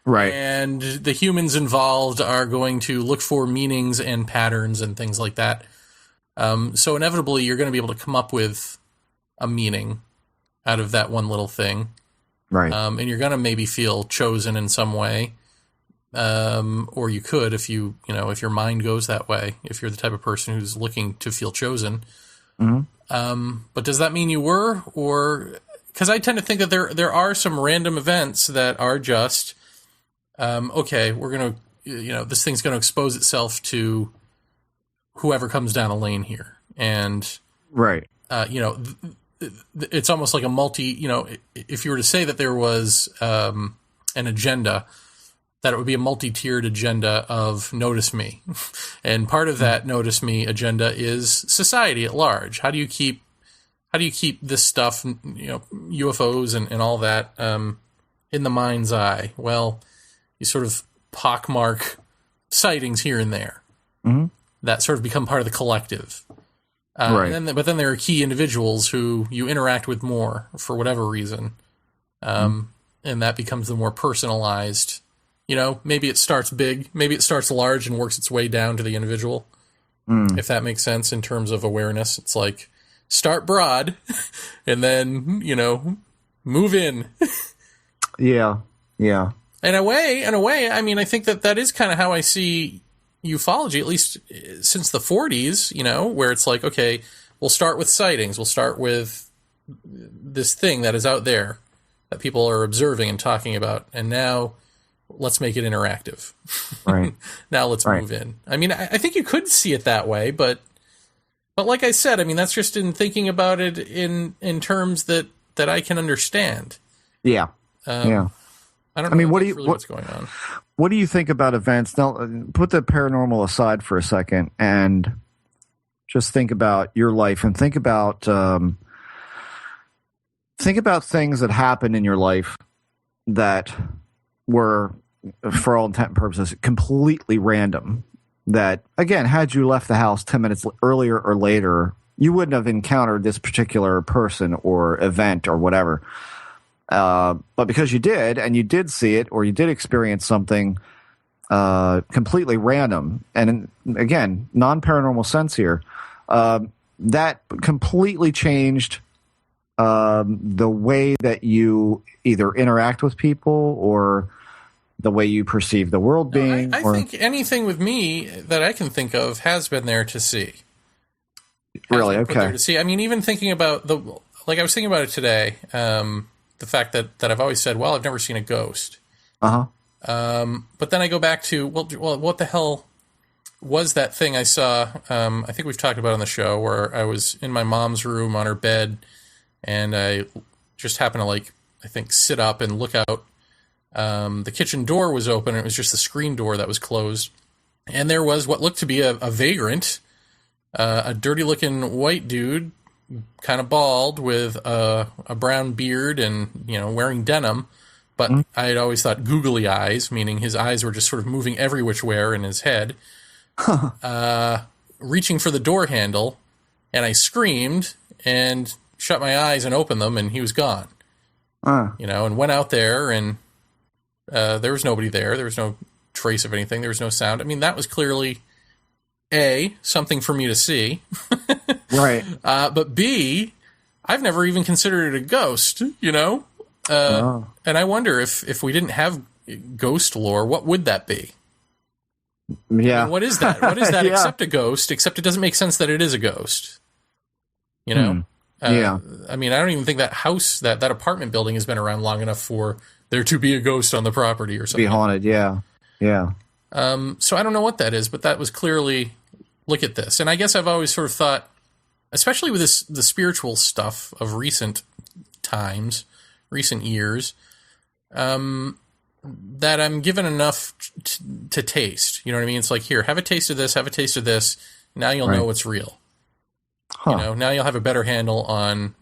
Right. And the humans involved are going to look for meanings and patterns and things like that. So inevitably, you're going to be able to come up with a meaning out of that one little thing. Right. And you're going to maybe feel chosen in some way. Or you could, if if your mind goes that way, if you're the type of person who's looking to feel chosen. Mm-hmm. But does that mean you were? Or, because I tend to think that there are some random events that are just, okay, we're going to, this thing's going to expose itself to whoever comes down the lane here. And, right. it's almost like a if you were to say that there was an agenda, that it would be a multi-tiered agenda of notice me. And part of that notice me agenda is society at large. How do you keep this stuff, UFOs and all that, in the mind's eye? Well, you sort of pockmark sightings here and there that sort of become part of the collective. Right. But then there are key individuals who you interact with more for whatever reason. And that becomes the more personalized, maybe it starts big, maybe it starts large and works its way down to the individual. If that makes sense in terms of awareness. It's like start broad and then, move in. Yeah. Yeah. In a way, I mean, I think that is kind of how I see ufology, at least since the 40s, where it's like, okay, we'll start with sightings. We'll start with this thing that is out there that people are observing and talking about. And now let's make it interactive. Right. Now let's move in. I mean, I think you could see it that way, but like I said, I mean, that's just in thinking about it in terms that I can understand. Yeah. Yeah. I don't know. What's going on. What do you think about events? Now, put the paranormal aside for a second and just think about your life and think about things that happened in your life that were, for all intent and purposes, completely random. That, again, had you left the house 10 minutes earlier or later, you wouldn't have encountered this particular person or event or whatever. But because you did, and you did see it, or you did experience something completely random, and again, non-paranormal sense here, that completely changed the way that you either interact with people or the way you perceive the world being. I think anything with me that I can think of has been there to see. Really? Okay. There to see. I mean, even thinking about I was thinking about it today. The fact that I've always said, well, I've never seen a ghost. But then I go back to, well, what the hell was that thing I saw? I think we've talked about on the show where I was in my mom's room on her bed, and I just happened to I think sit up and look out. The kitchen door was open, and it was just the screen door that was closed. And there was what looked to be a vagrant, a dirty-looking white dude, kind of bald with a brown beard and, wearing denim. But I had always thought googly eyes, meaning his eyes were just sort of moving every which way in his head. Reaching for the door handle, and I screamed and shut my eyes and opened them, and he was gone. And went out there, and there was nobody there. There was no trace of anything. There was no sound. I mean, that was clearly, A, something for me to see. Right. But B, I've never even considered it a ghost, And I wonder if we didn't have ghost lore, what would that be? Yeah. I mean, what is that? What is that Yeah. except a ghost, except it doesn't make sense that it is a ghost? Yeah. I mean, I don't even think that house, that apartment building has been around long enough for there to be a ghost on the property or something. Be haunted, yeah. Yeah. So I don't know what that is, but that was clearly, look at this. And I guess I've always sort of thought, especially with the spiritual stuff of recent times, recent years, that I'm given enough to taste. You know what I mean? It's like, here, have a taste of this, have a taste of this. Now you'll know what's real. Huh. Now you'll have a better handle on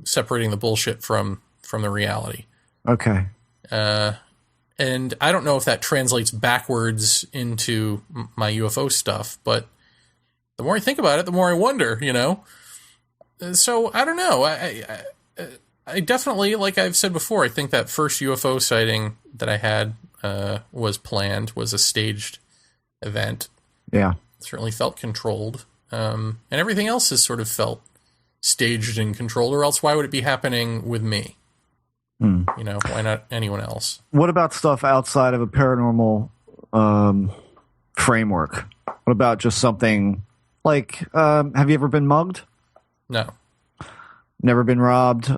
separating the bullshit from the reality. Okay. And I don't know if that translates backwards into my UFO stuff, but the more I think about it, the more I wonder, So I don't know. I definitely, like I've said before, I think that first UFO sighting that I had was planned, was a staged event. Yeah. It certainly felt controlled. And everything else has sort of felt staged and controlled, or else why would it be happening with me? Why not anyone else? What about stuff outside of a paranormal framework? What about just something like, have you ever been mugged? No. Never been robbed?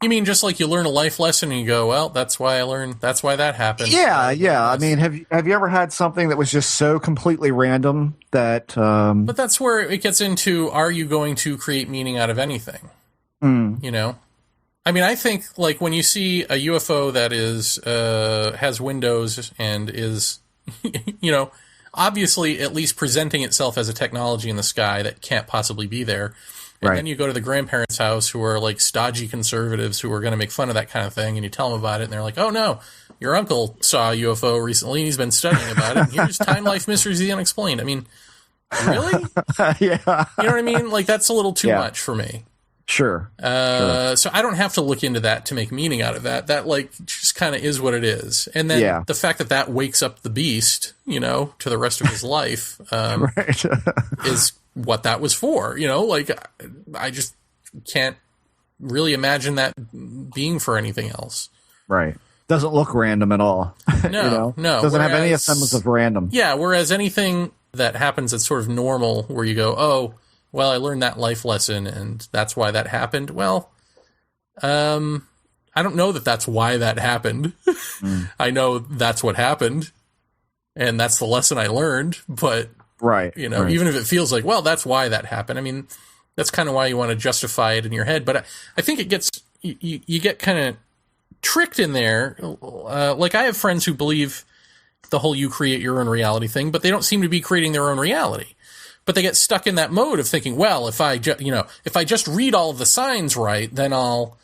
You mean just like you learn a life lesson and you go, well, that's why that happened. Yeah, yeah. I mean, have you ever had something that was just so completely random that... But that's where it gets into, are you going to create meaning out of anything? You know? I mean, I think, like, when you see a UFO that is has windows and is, you know, obviously at least presenting itself as a technology in the sky that can't possibly be there. And then you go to the grandparents' house who are like stodgy conservatives who are going to make fun of that kind of thing, and you tell them about it, and they're like, oh no, your uncle saw a UFO recently, and he's been studying about it, and here's Time, Life, Mysteries of the Unexplained. I mean, really? Yeah. You know what I mean? Like, that's a little too much for me. Sure. So I don't have to look into that to make meaning out of that. That, like, just kind of is what it is. And then the fact that wakes up the beast, you know, to the rest of his life, is what that was for. You know, like, I just can't really imagine that being for anything else. Right. Doesn't look random at all. No, you know? no. Doesn't have any semblance of random. Yeah, whereas anything that happens that's sort of normal, where you go, oh, well, I learned that life lesson, and that's why that happened. Well, I don't know that that's why that happened. I know that's what happened, and that's the lesson I learned. But, you know, even if it feels like, well, that's why that happened, I mean, that's kind of why you want to justify it in your head. But I think it gets, you get kind of tricked in there. Like, I have friends who believe the whole you create your own reality thing, but they don't seem to be creating their own reality. But they get stuck in that mode of thinking, well, if I just read all of the signs right, then I'll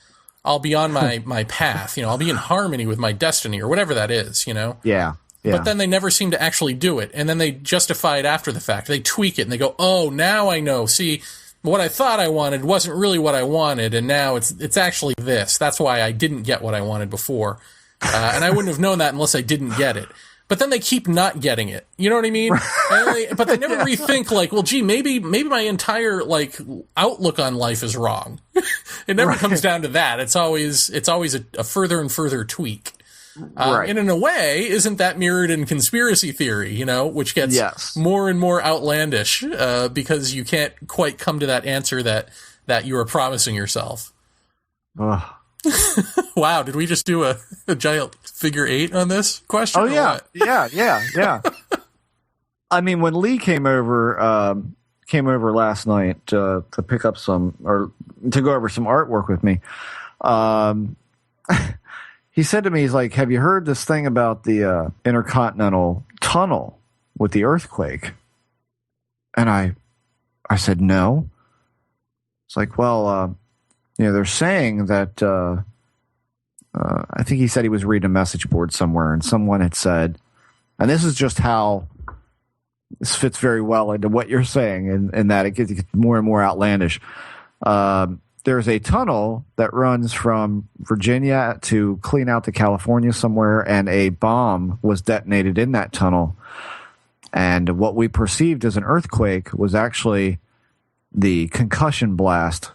be on my path. You know, I'll be in harmony with my destiny or whatever that is, you know? Yeah. But then they never seem to actually do it. And then they justify it after the fact. They tweak it and they go, oh, now I know. See, what I thought I wanted wasn't really what I wanted. And now it's actually this. That's why I didn't get what I wanted before. And I wouldn't have known that unless I didn't get it. But then they keep not getting it. You know what I mean? But they never rethink, like, well, gee, maybe my entire, like, outlook on life is wrong. It never comes down to that. It's always a further and further tweak. And in a way, isn't that mirrored in conspiracy theory, you know, which gets more and more outlandish because you can't quite come to that answer that you are promising yourself. Wow, did we just do a giant figure 8 on this question? Oh, yeah. Yeah. I mean, when Lee came over last night to pick up or to go over some artwork with me, he said to me, he's like, have you heard this thing about the intercontinental tunnel with the earthquake? And I said, no. It's like, well, you know, they're saying that, I think he said he was reading a message board somewhere, and someone had said, and this is just how this fits very well into what you're saying, and that it gets more and more outlandish. There's a tunnel that runs from Virginia to clean out to California somewhere, and a bomb was detonated in that tunnel. And what we perceived as an earthquake was actually the concussion blast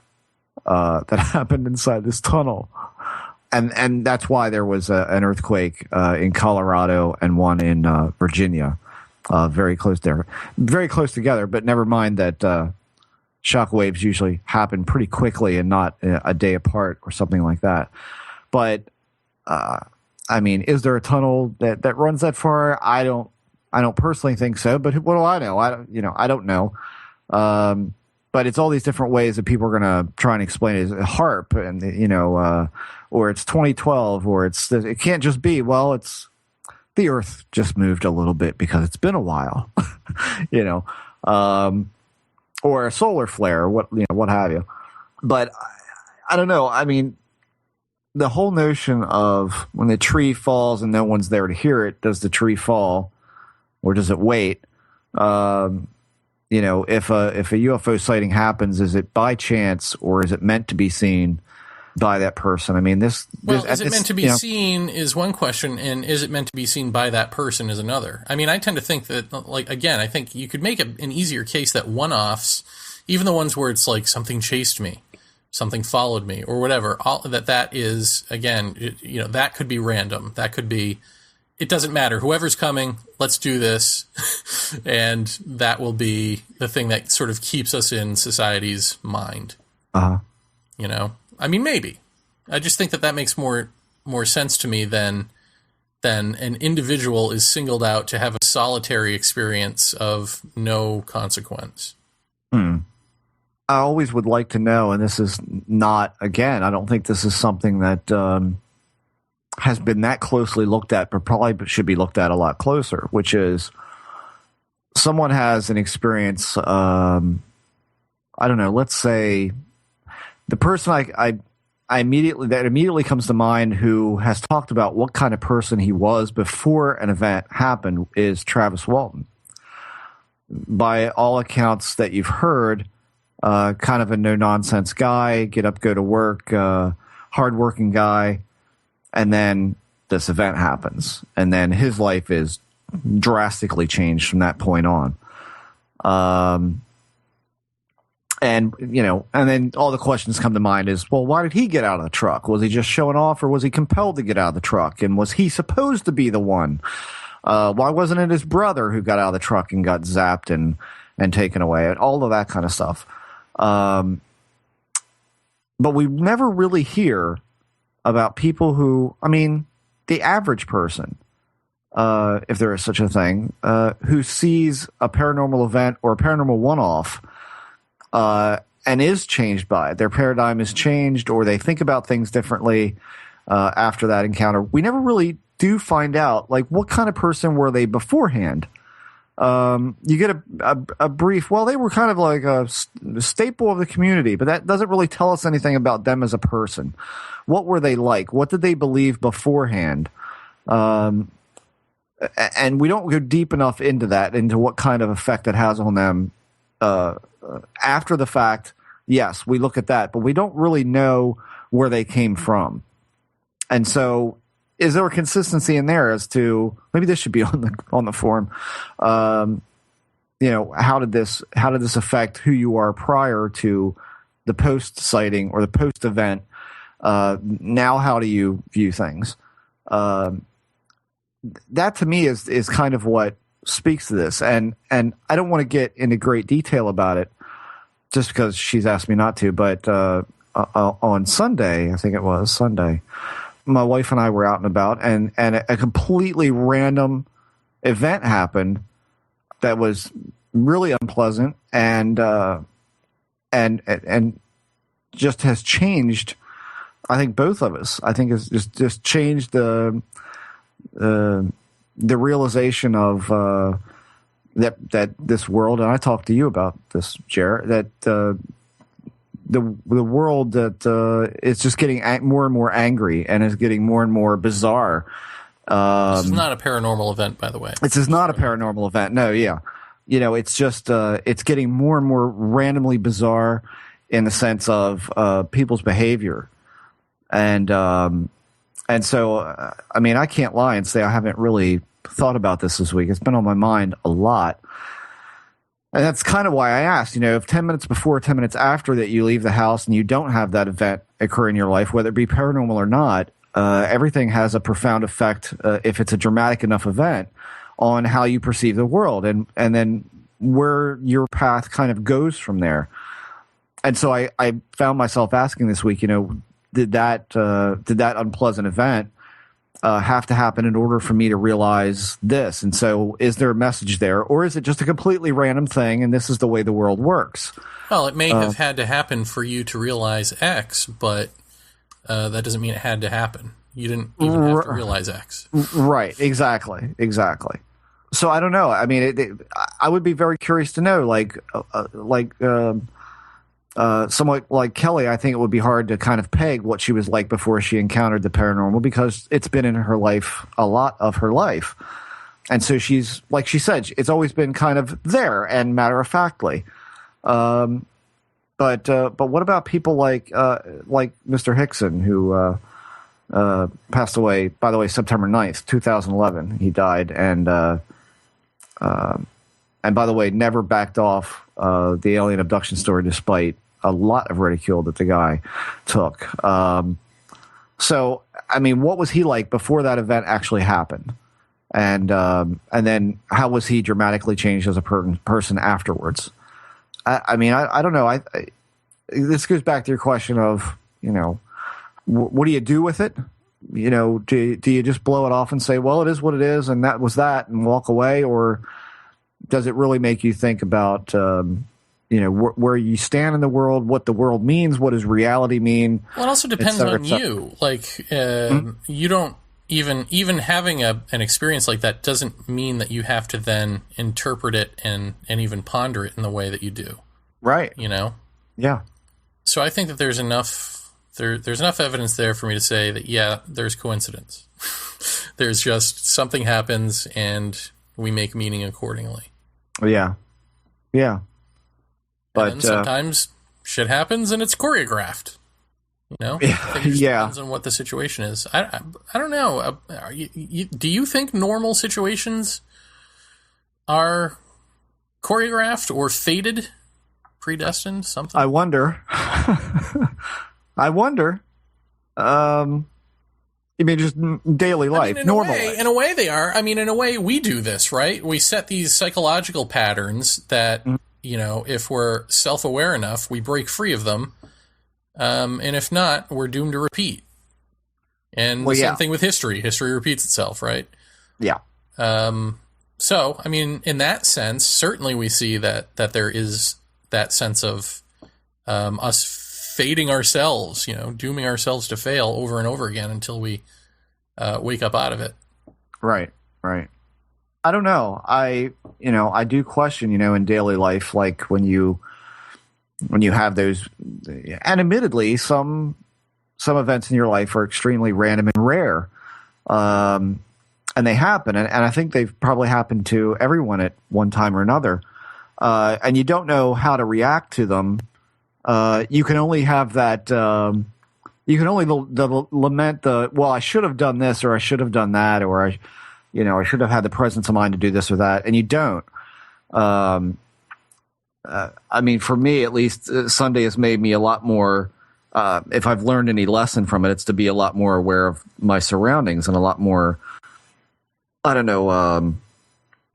that happened inside this tunnel. And that's why there was an earthquake in Colorado and one in Virginia, very close there. Very close together, but never mind that shock waves usually happen pretty quickly and not a day apart or something like that. But, I mean, is there a tunnel that runs that far? I don't personally think so, but what do I know? I don't know. But it's all these different ways that people are going to try and explain it. It's HARP, and or it's 2012, or it can't just be, well, it's the Earth just moved a little bit because it's been a while, or a solar flare, what have you. But I don't know. I mean, the whole notion of when the tree falls and no one's there to hear it, does the tree fall or does it wait? If a UFO sighting happens, is it by chance or is it meant to be seen by that person? I mean, is it meant to be seen is one question, and is it meant to be seen by that person is another. I mean, I tend to think that, I think you could make an easier case that one-offs, even the ones where it's like something chased me, something followed me, or whatever, that is, again, that could be random. That could be, it doesn't matter. Whoever's coming, let's do this. And that will be the thing that sort of keeps us in society's mind. Uh-huh. I mean, maybe. I just think that makes more sense to me than an individual is singled out to have a solitary experience of no consequence. I always would like to know, and this is not, again, I don't think this is something that has been that closely looked at, but probably should be looked at a lot closer, which is someone has an experience, I don't know, let's say the person I immediately comes to mind who has talked about what kind of person he was before an event happened is Travis Walton. By all accounts that you've heard, kind of a no-nonsense guy, get up, go to work, hardworking guy, and then this event happens. And then his life is drastically changed from that point on. And then all the questions come to mind is, well, why did he get out of the truck? Was he just showing off, or was he compelled to get out of the truck? And was he supposed to be the one? Why wasn't it his brother who got out of the truck and got zapped and taken away? And all of that kind of stuff. But we never really hear about people who, the average person, if there is such a thing, who sees a paranormal event or a paranormal one-off and is changed by it. Their paradigm is changed, or they think about things differently after that encounter. We never really do find out, like, what kind of person were they beforehand. You get a brief, well, they were kind of like a staple of the community, but that doesn't really tell us anything about them as a person. What were they like? What did they believe beforehand? And we don't go deep enough into that, into what kind of effect it has on them after the fact. Yes, we look at that, but we don't really know where they came from. And so, is there a consistency in there as to, maybe this should be on the forum? How did this affect who you are prior to the post sighting or the post event? Now, how do you view things? That to me is kind of what speaks to this, and I don't want to get into great detail about it, just because she's asked me not to. But on Sunday, I think it was Sunday, my wife and I were out and about, and a completely random event happened that was really unpleasant and just has changed, I think, both of us. I think it's just changed the realization of that this world, and I talked to you about this, Jared, that the world that is just getting more and more angry and is getting more and more bizarre. This is not a paranormal event, by the way. This is not a paranormal event. No, yeah. It's just it's getting more and more randomly bizarre in the sense of people's behavior. And so, I can't lie and say I haven't really thought about this week. It's been on my mind a lot. And that's kind of why I asked, if 10 minutes before, 10 minutes after that you leave the house and you don't have that event occur in your life, whether it be paranormal or not, everything has a profound effect, if it's a dramatic enough event, on how you perceive the world and then where your path kind of goes from there. And so I found myself asking this week, did that unpleasant event have to happen in order for me to realize this? And so, is there a message there, or is it just a completely random thing, and this is the way the world works? Well, it may have had to happen for you to realize X, but that doesn't mean it had to happen. You didn't even have to realize X. Right, exactly. So I don't know. I would be very curious to know, somewhat like Kelly, I think it would be hard to kind of peg what she was like before she encountered the paranormal, because it's been in her life, a lot of her life. And so she's, like she said, it's always been kind of there and matter-of-factly. But what about people like Mr. Hickson, who passed away, by the way, September 9th, 2011. He died, and by the way, never backed off the alien abduction story, despite a lot of ridicule that the guy took. So, what was he like before that event actually happened? And then how was he dramatically changed as a person afterwards? I don't know. This goes back to your question of, what do you do with it? You know, do you just blow it off and say, well, it is what it is, and that was that, and walk away, or does it really make you think about, you know, where you stand in the world, what the world means, what does reality mean? Well, it also depends on you. Like, you don't even having an experience like that doesn't mean that you have to then interpret it and even ponder it in the way that you do. Right. You know? Yeah. So I think that there's enough evidence there for me to say that, yeah, there's coincidence. There's just something happens and we make meaning accordingly. Yeah. Yeah. But and sometimes shit happens and it's choreographed. You know? Yeah. It just depends on what the situation is. I don't know. Do you think normal situations are choreographed or fated? Predestined? Something? I wonder. I wonder. You mean just daily life, normal life? In a way they are. I mean, in a way we do this, right? We set these psychological patterns that, you know, if we're self-aware enough, we break free of them. And if not, we're doomed to repeat. And the same thing with history. History repeats itself, right? Yeah. So, I mean, in that sense, certainly we see that there is that sense of us fating ourselves, you know, dooming ourselves to fail over and over again until we wake up out of it. Right. I don't know. I do question, you know, in daily life, like when you have those, and admittedly, some events in your life are extremely random and rare, and they happen, and I think they've probably happened to everyone at one time or another, and you don't know how to react to them. You can only have that. You can only lament the, well, I should have done this, or I should have done that, or I should have had the presence of mind to do this or that, and you don't. I mean, for me, at least, Sunday has made me a lot more, if I've learned any lesson from it, it's to be a lot more aware of my surroundings and a lot more, I don't know,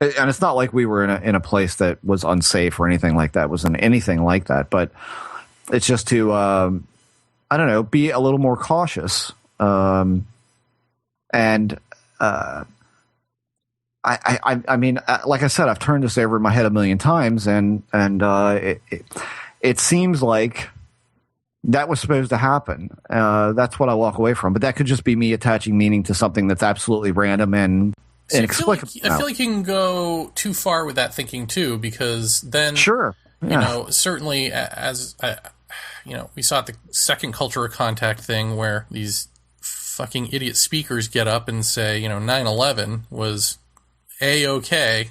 and it's not like we were in a place that was unsafe or anything like that. It wasn't anything like that, but it's just to, I don't know, be a little more cautious. I mean, like I said, I've turned this over in my head a million times, and it seems like that was supposed to happen. That's what I walk away from. But that could just be me attaching meaning to something that's absolutely random and inexplicable. I feel like you can go too far with that thinking too, because then, sure, yeah. You know, certainly as you know, we saw at the second Culture of Contact thing where these fucking idiot speakers get up and say, you know, 9/11 was A-okay,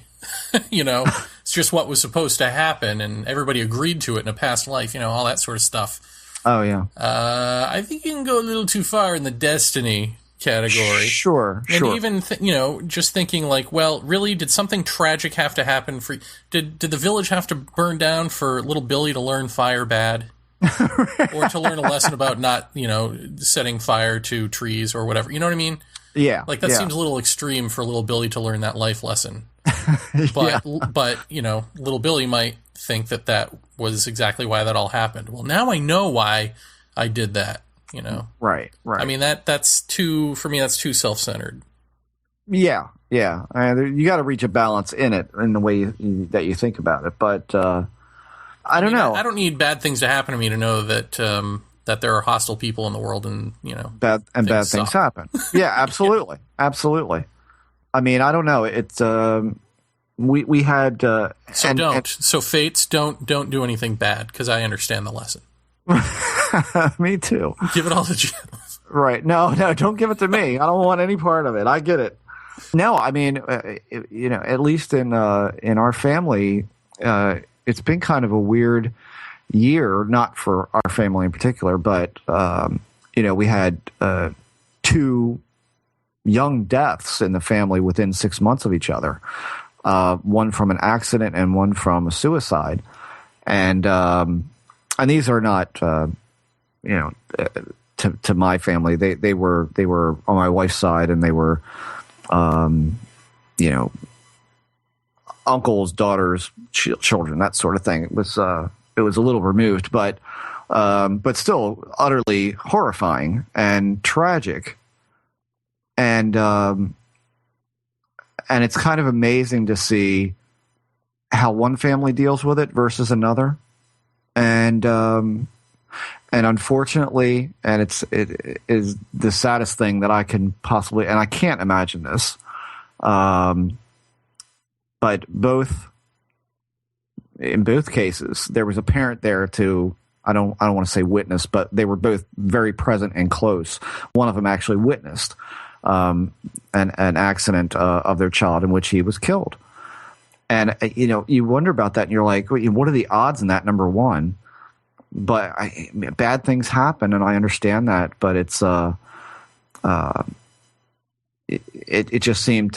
you know, it's just what was supposed to happen, and everybody agreed to it in a past life, you know, all that sort of stuff. Oh, yeah. I think you can go a little too far in the destiny category. Sure. And even, you know, just thinking like, well, really, did something tragic have to happen for, did the village have to burn down for little Billy to learn fire bad? Or to learn a lesson about not, you know, setting fire to trees or whatever, you know what I mean? Yeah. Like, that seems a little extreme for little Billy to learn that life lesson. But, you know, little Billy might think that was exactly why that all happened. Well, now I know why I did that, you know? Right. I mean, that's too, for me, that's too self-centered. Yeah. You got to reach a balance in it, in the way that you think about it. But I don't know. I don't need bad things to happen to me to know that that there are hostile people in the world, and, you know, bad things happen. Yeah, absolutely. Absolutely. I mean, I don't know. It's we had so fates don't do anything bad, because I understand the lesson. Me too. Give it all to Jim. Right. No, don't give it to me. I don't want any part of it. I get it. No, I mean, you know, at least in our family, it's been kind of a weird year, not for our family in particular, but, you know, we had 2 young deaths in the family within 6 months of each other, one from an accident and one from a suicide. And these are not, you know, to my family, they were on my wife's side, and they were, you know, uncles, daughters, children, that sort of thing. It was a little removed, but but still utterly horrifying and tragic. And it's kind of amazing to see how one family deals with it versus another. And unfortunately, and it is the saddest thing that I can possibly, and I can't imagine this. But in both cases, there was a parent there to, I don't want to say witness, but they were both very present and close. One of them actually witnessed an accident of their child in which he was killed. And, you wonder about that and you're like, what are the odds in that, number one? But bad things happen, and I understand that, but it's, it just seemed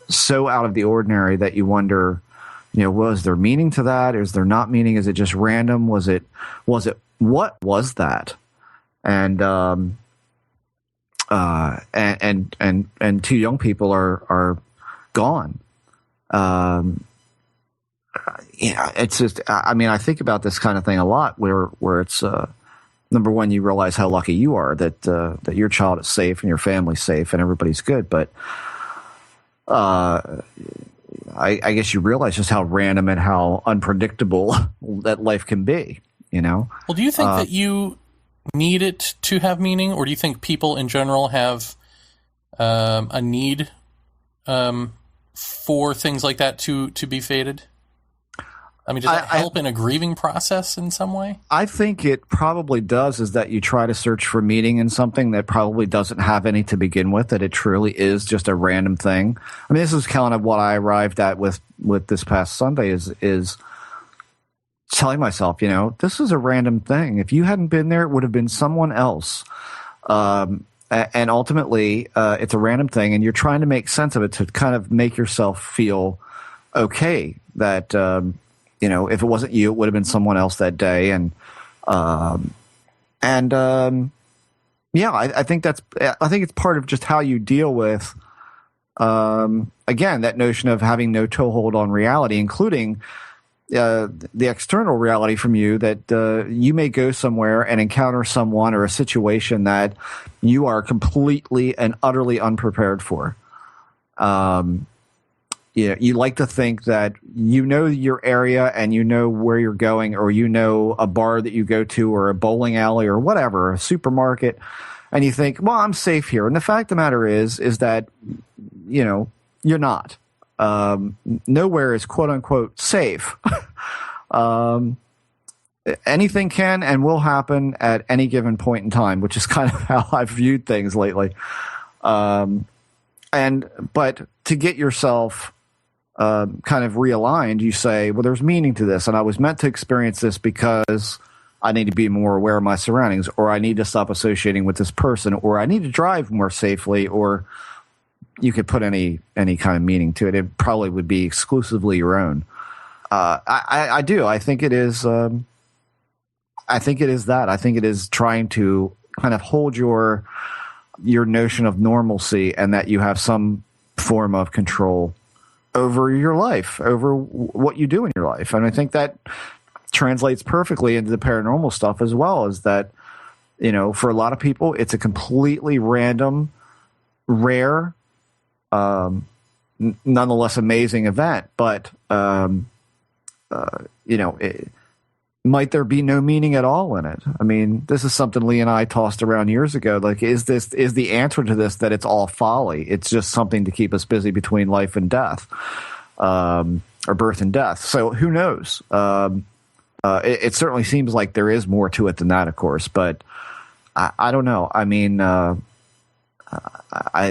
so out of the ordinary that you wonder, was there meaning to that? Is there not meaning? Is it just random? What was that? And two young people are gone. It's just, I think about this kind of thing a lot where it's, number one, you realize how lucky you are that your child is safe and your family's safe and everybody's good. But, I guess you realize just how random and how unpredictable that life can be, Well, do you think that you need it to have meaning, or do you think people in general have a need for things like that to be fated? Does that help in a grieving process in some way? I think it probably does, is that you try to search for meaning in something that probably doesn't have any to begin with, that it truly is just a random thing. This is kind of what I arrived at with this past Sunday is telling myself, this is a random thing. If you hadn't been there, it would have been someone else. And ultimately, it's a random thing, and you're trying to make sense of it to kind of make yourself feel okay that, if it wasn't you, it would have been someone else that day. I think it's part of just how you deal with, again, that notion of having no toehold on reality, including the external reality from you, that you may go somewhere and encounter someone or a situation that you are completely and utterly unprepared for. You like to think that your area and where you're going, or a bar that you go to, or a bowling alley, or whatever, a supermarket, and you think, well, I'm safe here. And the fact of the matter is that, you're not. Nowhere is quote unquote safe. Anything can and will happen at any given point in time, which is kind of how I've viewed things lately. But to get yourself kind of realigned, you say, well, there's meaning to this, and I was meant to experience this because I need to be more aware of my surroundings, or I need to stop associating with this person, or I need to drive more safely, or you could put any kind of meaning to it. It probably would be exclusively your own. I do. I think it is. I think it is that. I think it is trying to kind of hold your notion of normalcy, and that you have some form of control over your life, over what you do in your life. And I think that translates perfectly into the paranormal stuff as well, is that, for a lot of people, it's a completely random, rare, nonetheless amazing event. But, might there be no meaning at all in it? This is something Lee and I tossed around years ago. Like, is the answer to this that it's all folly? It's just something to keep us busy between life and death, or birth and death. So who knows? It certainly seems like there is more to it than that, of course, but I don't know. I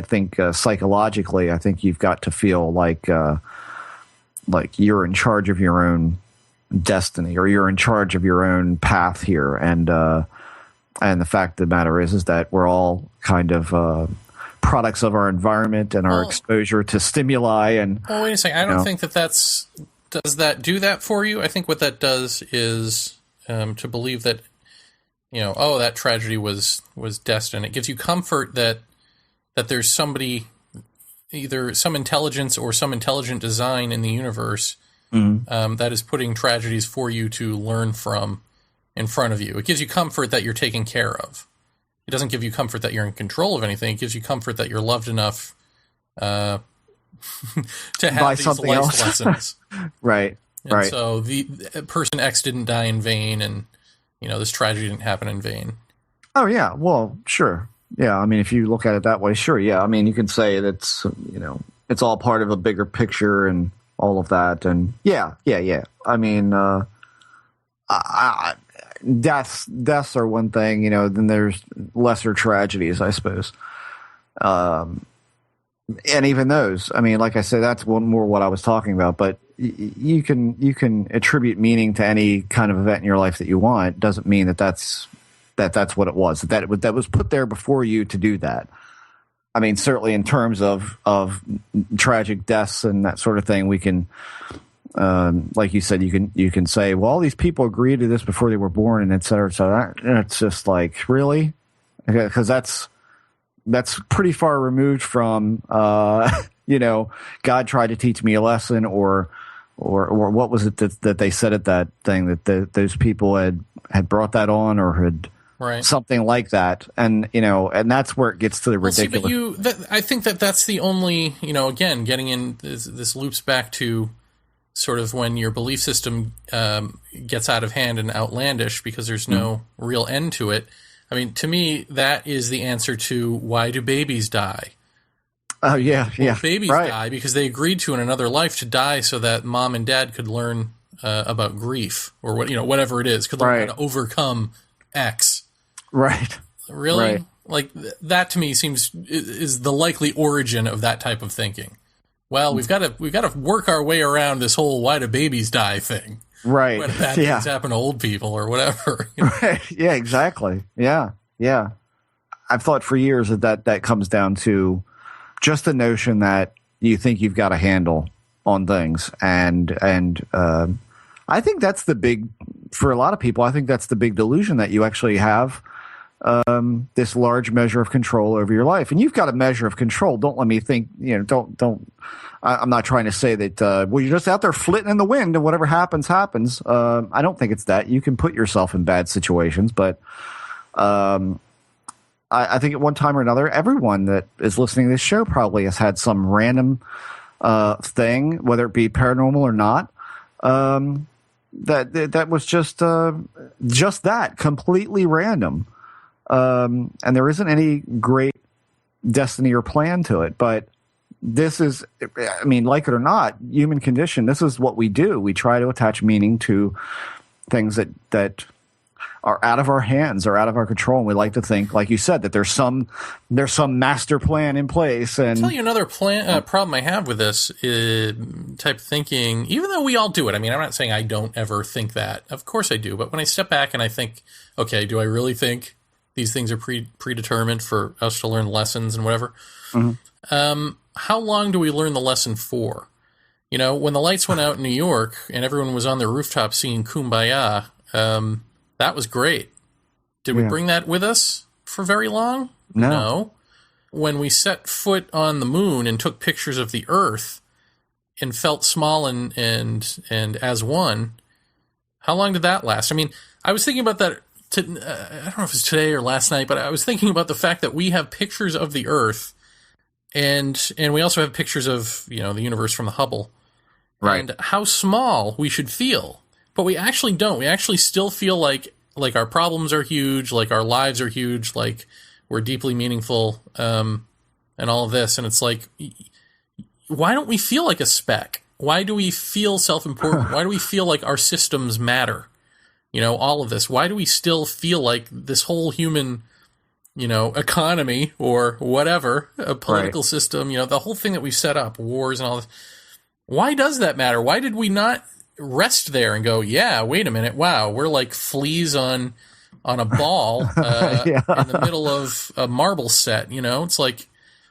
think psychologically, I think you've got to feel like you're in charge of your own destiny, or you're in charge of your own path here. And the fact of the matter is that we're all kind of products of our environment and our exposure to stimuli. And wait a second. I don't think does that do that for you? I think what that does is to believe that, that tragedy was destined. It gives you comfort that there's somebody, either some intelligence or some intelligent design in the universe, that is putting tragedies for you to learn from in front of you. It gives you comfort that you're taken care of. It doesn't give you comfort that you're in control of anything. It gives you comfort that you're loved enough to have By these something life else. lessons. Right. And Right. so the person X didn't die in vain, and this tragedy didn't happen in vain. Oh yeah. Well, sure. Yeah. I mean, if you look at it that way, sure. Yeah. I mean, you can say that's it's all part of a bigger picture and all of that. And yeah. I mean, deaths are one thing. Then there's lesser tragedies, I suppose. And even those, I mean, like I said, that's more what I was talking about. But you can attribute meaning to any kind of event in your life that you want. Doesn't mean that's what it was. That was put there before you to do that. I mean, certainly in terms of tragic deaths and that sort of thing, we can, like you said, you can say, well, all these people agreed to this before they were born, and et cetera, et cetera. And it's just like, really? Because that's pretty far removed from, God tried to teach me a lesson, or what was it that they said at that thing that those people had brought that on, or had something like that. And, and that's where it gets to the ridiculous. See, but I think that's the only, again, getting in this loops back to sort of when your belief system gets out of hand and outlandish because there's no real end to it. I mean, to me, that is the answer to why do babies die? Oh, yeah. Babies die because they agreed to in another life to die so that mom and dad could learn about grief or whatever it is, could learn how to overcome X. Right. Really? Right. Like that to me is the likely origin of that type of thinking. Well, we've got to work our way around this whole why do babies die thing. Right. What bad things happen to old people or whatever. Right. Yeah, exactly. Yeah. I've thought for years that comes down to just the notion that you think you've got a handle on things. And I think that's for a lot of people, I think that's the big delusion that you actually have this large measure of control over your life. And you've got a measure of control. Don't let me think, I'm not trying to say that, you're just out there flitting in the wind and whatever happens, happens. I don't think it's that. You can put yourself in bad situations, but I think at one time or another, everyone that is listening to this show probably has had some random thing, whether it be paranormal or not, that was just that, completely random. And there isn't any great destiny or plan to it, but this is, I mean, like it or not, human condition, this is what we do. We try to attach meaning to things that are out of our hands or out of our control. And we like to think, like you said, that there's some master plan in place. And I'll tell you another problem I have with this type of thinking, even though we all do it. I mean, I'm not saying I don't ever think that. Of course I do. But when I step back and I think, okay, do I really think these things are predetermined for us to learn lessons and whatever? Mm-hmm. How long do we learn the lesson for? When the lights went out in New York and everyone was on their rooftop singing Kumbaya, that was great. Did we bring that with us for very long? No. When we set foot on the moon and took pictures of the Earth and felt small and as one, how long did that last? I mean, I was thinking about that. I don't know if it's today or last night, but I was thinking about the fact that we have pictures of the Earth, and we also have pictures of the universe from the Hubble, and how small we should feel. But we actually don't. We actually still feel like our problems are huge, like our lives are huge, like we're deeply meaningful, and all of this. And it's like, why don't we feel like a speck? Why do we feel self-important? Why do we feel like our systems matter? All of this. Why do we still feel like this whole human, economy or whatever, a political system, the whole thing that we've set up, wars and all this. Why does that matter? Why did we not rest there and go, yeah, wait a minute, wow, we're like fleas on a ball in the middle of a marble set, it's like,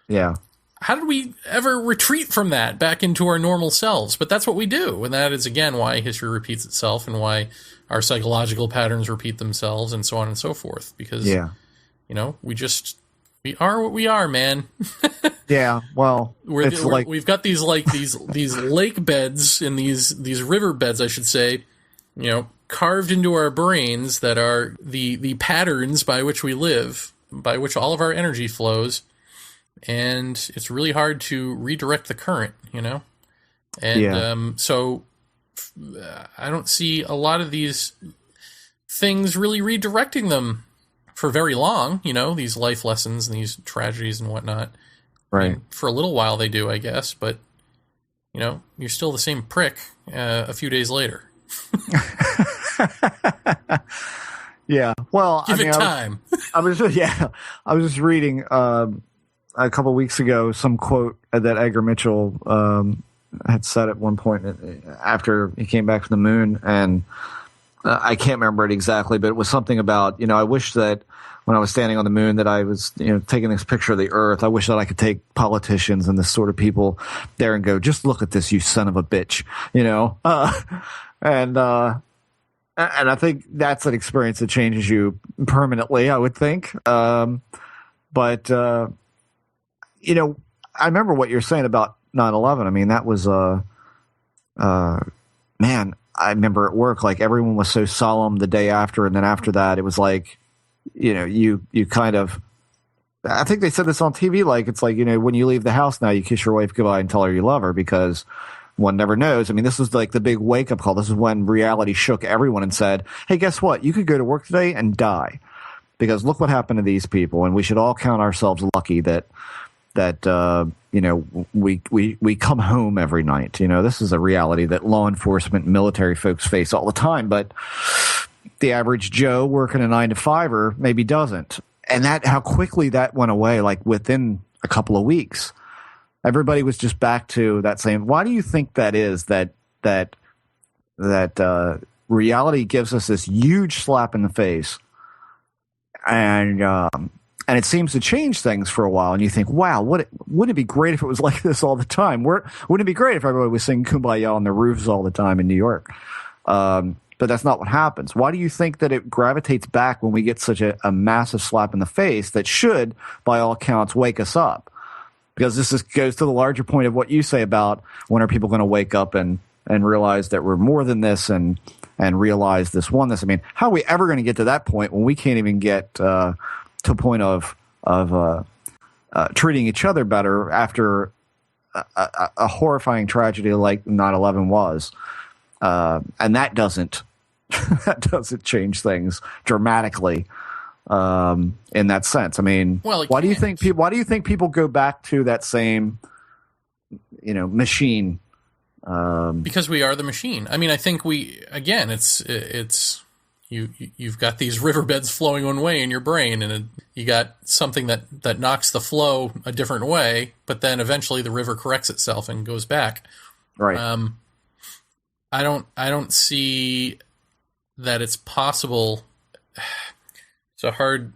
how did we ever retreat from that back into our normal selves? But that's what we do, and that is again why history repeats itself and why our psychological patterns repeat themselves and so on and so forth, because we We are what we are, man. Yeah, well, we've got these lake beds and these river beds, I should say, carved into our brains that are the patterns by which we live, by which all of our energy flows, and it's really hard to redirect the current, And so I don't see a lot of these things really redirecting them for very long, these life lessons and these tragedies and whatnot. Right. I mean, for a little while they do, I guess, but, you're still the same prick a few days later. Yeah. Well, Give it time. I was just reading a couple of weeks ago some quote that Edgar Mitchell had said at one point after he came back from the moon, and I can't remember it exactly, but it was something about, I wish that when I was standing on the moon that I was, taking this picture of the Earth. I wish that I could take politicians and this sort of people there and go, just look at this, you son of a bitch, and I think that's an experience that changes you permanently, I would think. But I remember what you're saying about 9/11. I mean, that was, man, I remember at work, like everyone was so solemn the day after. And then after that, it was like, you kind of, I think they said this on TV. Like, it's like, when you leave the house now, you kiss your wife goodbye and tell her you love her, because one never knows. I mean, this was like the big wake up call. This is when reality shook everyone and said, hey, guess what? You could go to work today and die, because look what happened to these people. And we should all count ourselves lucky that we come home every night. This is a reality that law enforcement, military folks face all the time, but the average Joe working a 9-to-5er maybe doesn't. And how quickly that went away, like within a couple of weeks. Everybody was just back to that same. Why do you think that is? That reality gives us this huge slap in the face, and it seems to change things for a while. And you think, wow, wouldn't it be great if it was like this all the time? Wouldn't it be great if everybody was singing "Kumbaya" on the roofs all the time in New York? But that's not what happens. Why do you think that it gravitates back when we get such a massive slap in the face that should, by all counts, wake us up? Because this goes to the larger point of what you say about when are people going to wake up and realize that we're more than this and realize this oneness. I mean, how are we ever going to get to that point when we can't even get to a point of treating each other better after a horrifying tragedy like 9/11 was? And that doesn't change things dramatically in that sense. I mean, why do you think people go back to that same machine? Because we are the machine. I mean, I think you've got these riverbeds flowing one way in your brain, and you got something that knocks the flow a different way, but then eventually the river corrects itself and goes back. Right. I don't see that it's possible. It's a hard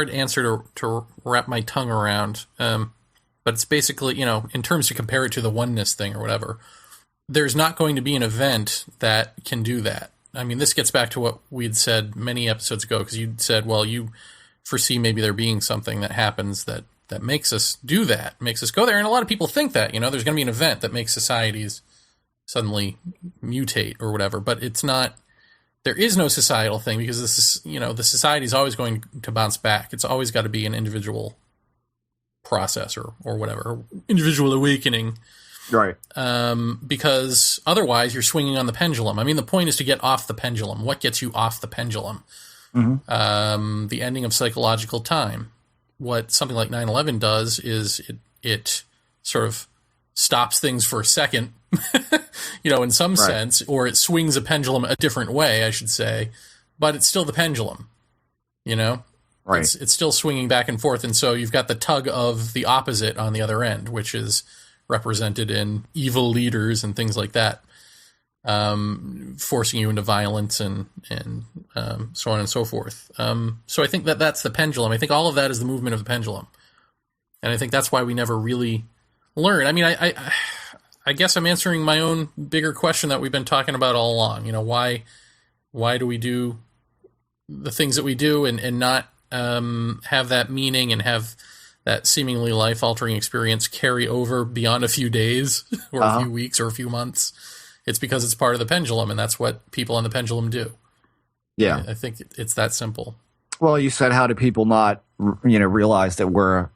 answer to wrap my tongue around. But it's basically, in terms to compare it to the oneness thing or whatever, there's not going to be an event that can do that. I mean, this gets back to what we'd said many episodes ago, because you said, well, you foresee maybe there being something that happens that makes us do that, makes us go there. And a lot of people think that, there's going to be an event that makes societies suddenly mutate or whatever, but it's not. There is no societal thing, because this is, the society is always going to bounce back. It's always got to be an individual process or whatever, individual awakening. Right. Because otherwise you're swinging on the pendulum. I mean, the point is to get off the pendulum. What gets you off the pendulum? Mm-hmm. The ending of psychological time. What something like 9/11 does is it sort of stops things for a second, in some sense, or it swings a pendulum a different way, I should say, but it's still the pendulum, Right. It's still swinging back and forth, and so you've got the tug of the opposite on the other end, which is represented in evil leaders and things like that, forcing you into violence and so on and so forth. So I think that's the pendulum. I think all of that is the movement of the pendulum, and I think that's why we never really learn. I mean, I guess I'm answering my own bigger question that we've been talking about all along. Why do we do the things that we do and not have that meaning and have that seemingly life-altering experience carry over beyond a few days or a few weeks or a few months, it's because it's part of the pendulum, and that's what people on the pendulum do. Yeah. I think it's that simple. Well, you said, how do people not, realize that we're,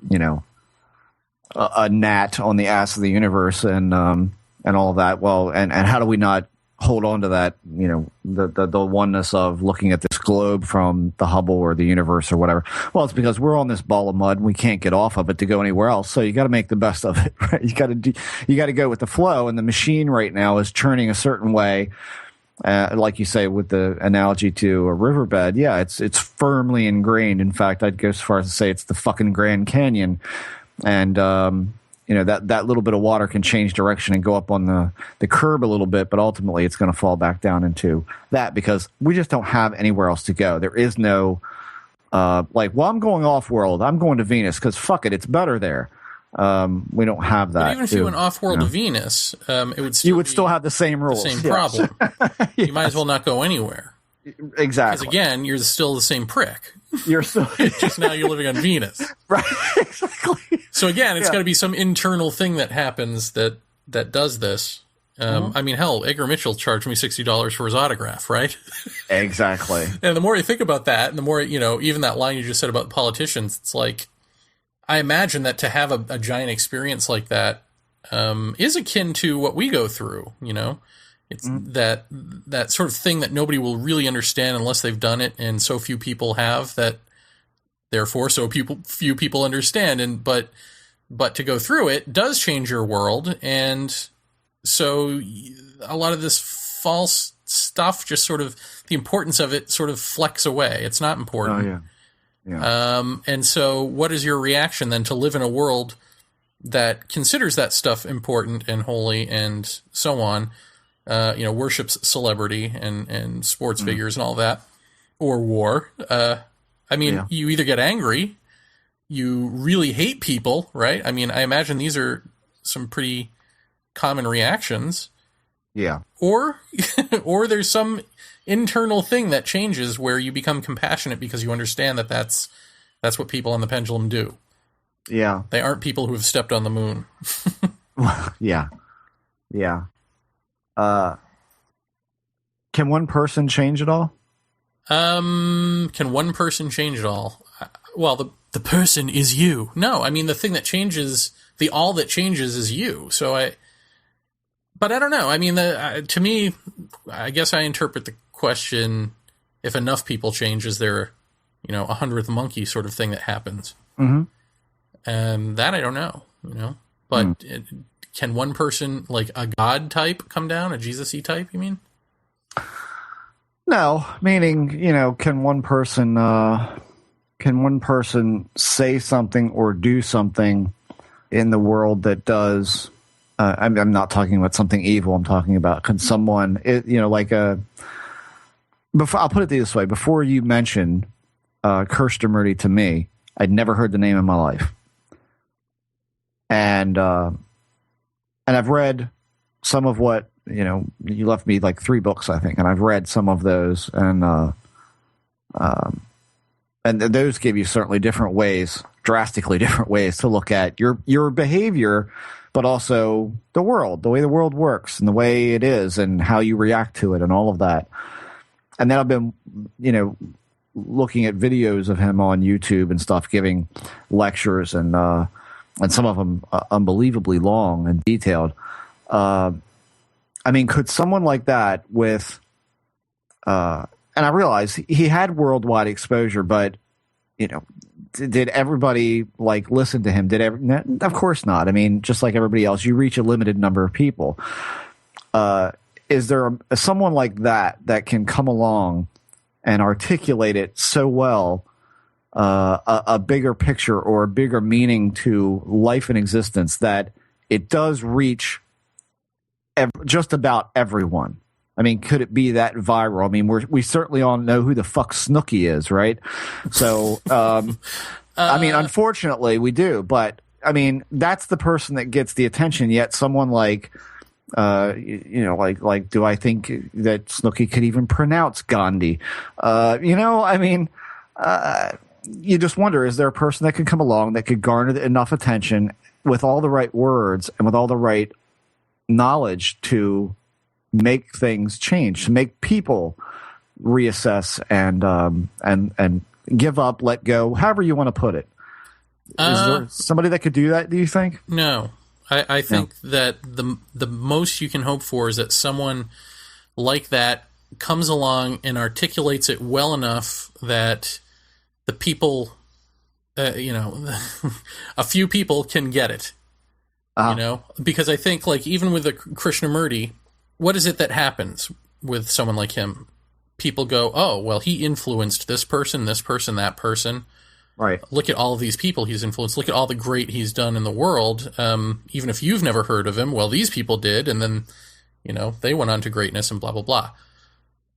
a gnat on the ass of the universe and all of that? Well, and how do we not hold on to that, the oneness of looking at this globe from the Hubble or the universe or whatever? Well, it's because we're on this ball of mud and we can't get off of it to go anywhere else. So you got to make the best of it, right? You got to go with the flow. And the machine right now is churning a certain way. Like you say, with the analogy to a riverbed, yeah, it's firmly ingrained. In fact, I'd go as far as to say it's the fucking Grand Canyon. And, that little bit of water can change direction and go up on the curb a little bit, but ultimately it's going to fall back down into that because we just don't have anywhere else to go. There is no, I'm going off-world. I'm going to Venus because fuck it, it's better there. We don't have that. But even if you went off-world to Venus, it would still you would still have the same rules. The same problem. Yes. You might as well not go anywhere. Exactly. Because again, you're still the same prick. You're still just now you're living on Venus. Right. Exactly. So again, it's got to be some internal thing that happens that does this. I mean, hell, Edgar Mitchell charged me $60 for his autograph, right? Exactly. And the more you think about that, and the more, even that line you just said about politicians, it's like, I imagine that to have a giant experience like that is akin to what we go through, It's that sort of thing that nobody will really understand unless they've done it, and so few people have that. Therefore, so few people understand, but to go through it does change your world, and so a lot of this false stuff, just sort of the importance of it, sort of flecks away. It's not important. Oh yeah. And so, what is your reaction then to live in a world that considers that stuff important and holy and so on? Worships celebrity and sports figures and all that, or war. You either get angry, you really hate people, right? I mean, I imagine these are some pretty common reactions. Yeah. Or there's some internal thing that changes where you become compassionate because you understand that that's what people on the pendulum do. Yeah. They aren't people who have stepped on the moon. Yeah. Yeah. Can one person change it all? Can one person change it all? Well, the person is you. No, I mean, the thing that changes, the all that changes is you. But I don't know. I mean, to me, I guess I interpret the question, if enough people change, is there, 100th monkey sort of thing that happens? Mm-hmm. That I don't know, But can one person, like a God type, come down, a Jesus-y type, you mean? No, meaning, can one person say something or do something in the world that does, I'm not talking about something evil, I'm talking about, can someone, before, I'll put it this way, before you mentioned Krishnamurti to me, I'd never heard the name in my life. And I've read some of what, you left me like 3 books, I think, and I've read some of those, and those give you certainly different ways, drastically different ways to look at your behavior, but also the world, the way the world works and the way it is and how you react to it and all of that. And then I've been, looking at videos of him on YouTube and stuff, giving lectures, and some of them unbelievably long and detailed. I mean, could someone like that with, and I realize he had worldwide exposure, but, did everybody listen to him? Of course not. I mean, just like everybody else, you reach a limited number of people. Is there someone like that can come along and articulate it so well, a bigger picture or a bigger meaning to life and existence, that it does reach just about everyone? I mean, could it be that viral? I mean, we certainly all know who the fuck Snooki is, right? So, I mean, unfortunately, we do. But I mean, that's the person that gets the attention. Yet, someone like, do I think that Snooki could even pronounce Gandhi? I mean, you just wonder, is there a person that could come along that could garner enough attention with all the right words and with all the right knowledge to make things change, to make people reassess and give up, let go, however you want to put it? Is there somebody that could do that, do you think? No. I think that the most you can hope for is that someone like that comes along and articulates it well enough that the people, a few people can get it, because I think, like, even with the Krishnamurti, what is it that happens with someone like him? People go, oh, well, he influenced this person, that person. Right. Look at all of these people he's influenced. Look at all the great he's done in the world. Even if you've never heard of him, well, these people did, and then, they went on to greatness and blah, blah, blah.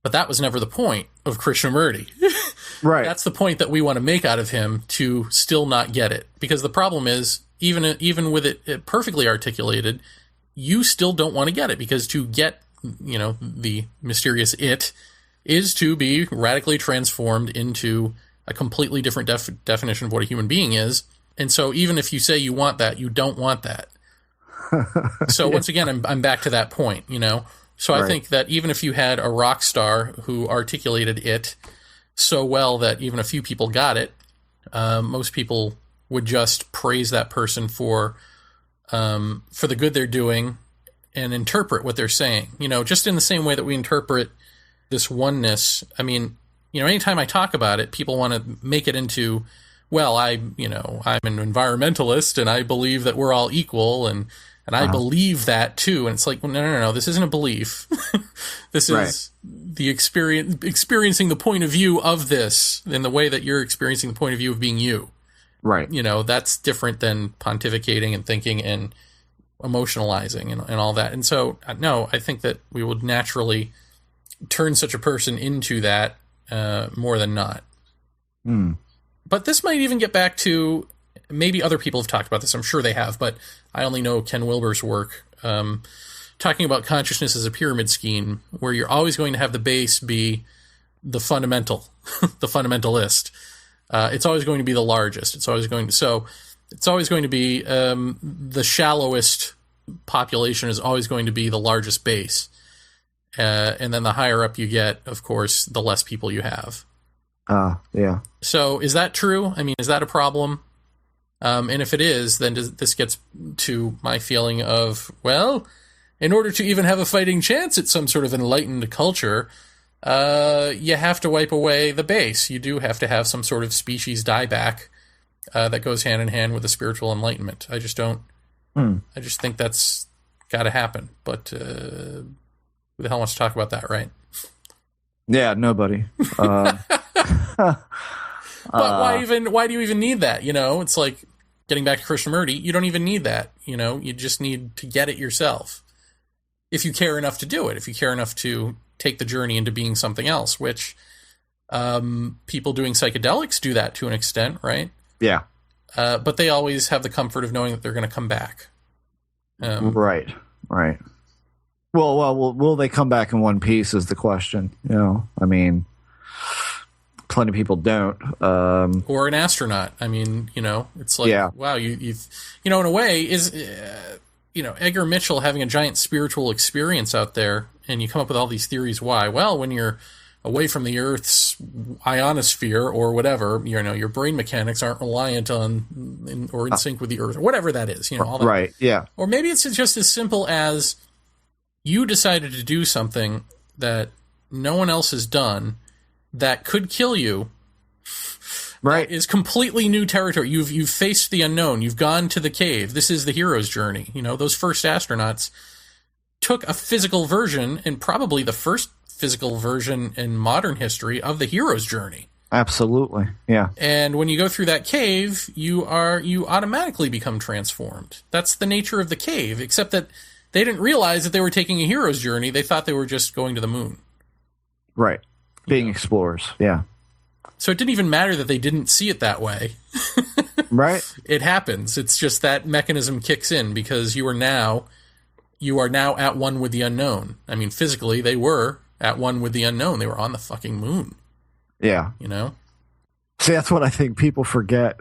But that was never the point of Krishnamurti. Right. That's the point that we want to make out of him, to still not get it. Because the problem is, even with it perfectly articulated, you still don't want to get it, because to get, the mysterious it is to be radically transformed into a completely different definition of what a human being is. And so even if you say you want that, you don't want that. So once again, I'm back to that point, So I think that even if you had a rock star who articulated it so well that even a few people got it, most people would just praise that person for the good they're doing and interpret what they're saying. Just in the same way that we interpret this oneness. I mean, anytime I talk about it, people want to make it into, well, I'm an environmentalist and I believe that we're all equal and I believe that too. And it's like, well, no. This isn't a belief. This is the experiencing the point of view of this in the way that you're experiencing the point of view of being you. Right. That's different than pontificating and thinking and emotionalizing and all that. And so, no, I think that we would naturally turn such a person into that more than not. But this might even get back to, maybe other people have talked about this. I'm sure they have, but I only know Ken Wilber's work, talking about consciousness as a pyramid scheme, where you're always going to have the base be the fundamental, the fundamentalist. It's always going to be the largest. It's always going to be the shallowest population is always going to be the largest base. And then the higher up you get, of course, the less people you have. Yeah. So is that true? I mean, is that a problem? And if it is, then this gets to my feeling of, well, in order to even have a fighting chance at some sort of enlightened culture, you have to wipe away the base. You do have to have some sort of species dieback that goes hand in hand with the spiritual enlightenment. I just don't. I just think that's got to happen. But who the hell wants to talk about that, right? Yeah, nobody. But why do you even need that? It's like getting back to Krishnamurti. You don't even need that. You just need to get it yourself. If you care enough to do it, if you care enough to take the journey into being something else, which people doing psychedelics do that to an extent, right? Yeah. But they always have the comfort of knowing that they're going to come back. Right. Well, will they come back in one piece is the question. I mean, plenty of people don't. Or an astronaut. I mean, it's like, wow, you've in a way, is, Edgar Mitchell having a giant spiritual experience out there, and you come up with all these theories why. Well, when you're away from the Earth's ionosphere or whatever, your brain mechanics aren't reliant on or in sync with the Earth, or whatever that is, all that. Right, yeah. Or maybe it's just as simple as you decided to do something that no one else has done that could kill you. Right. That is completely new territory. You've faced the unknown. You've gone to the cave. This is the hero's journey. Those first astronauts took a physical version, and probably the first physical version in modern history, of the hero's journey. Absolutely. Yeah. And when you go through that cave, you automatically become transformed. That's the nature of the cave, except that they didn't realize that they were taking a hero's journey. They thought they were just going to the moon. Right. Being explorers. Yeah. So it didn't even matter that they didn't see it that way. Right. It happens. It's just that mechanism kicks in because you are now at one with the unknown. I mean, physically, they were at one with the unknown. They were on the fucking moon. Yeah. See, that's what I think people forget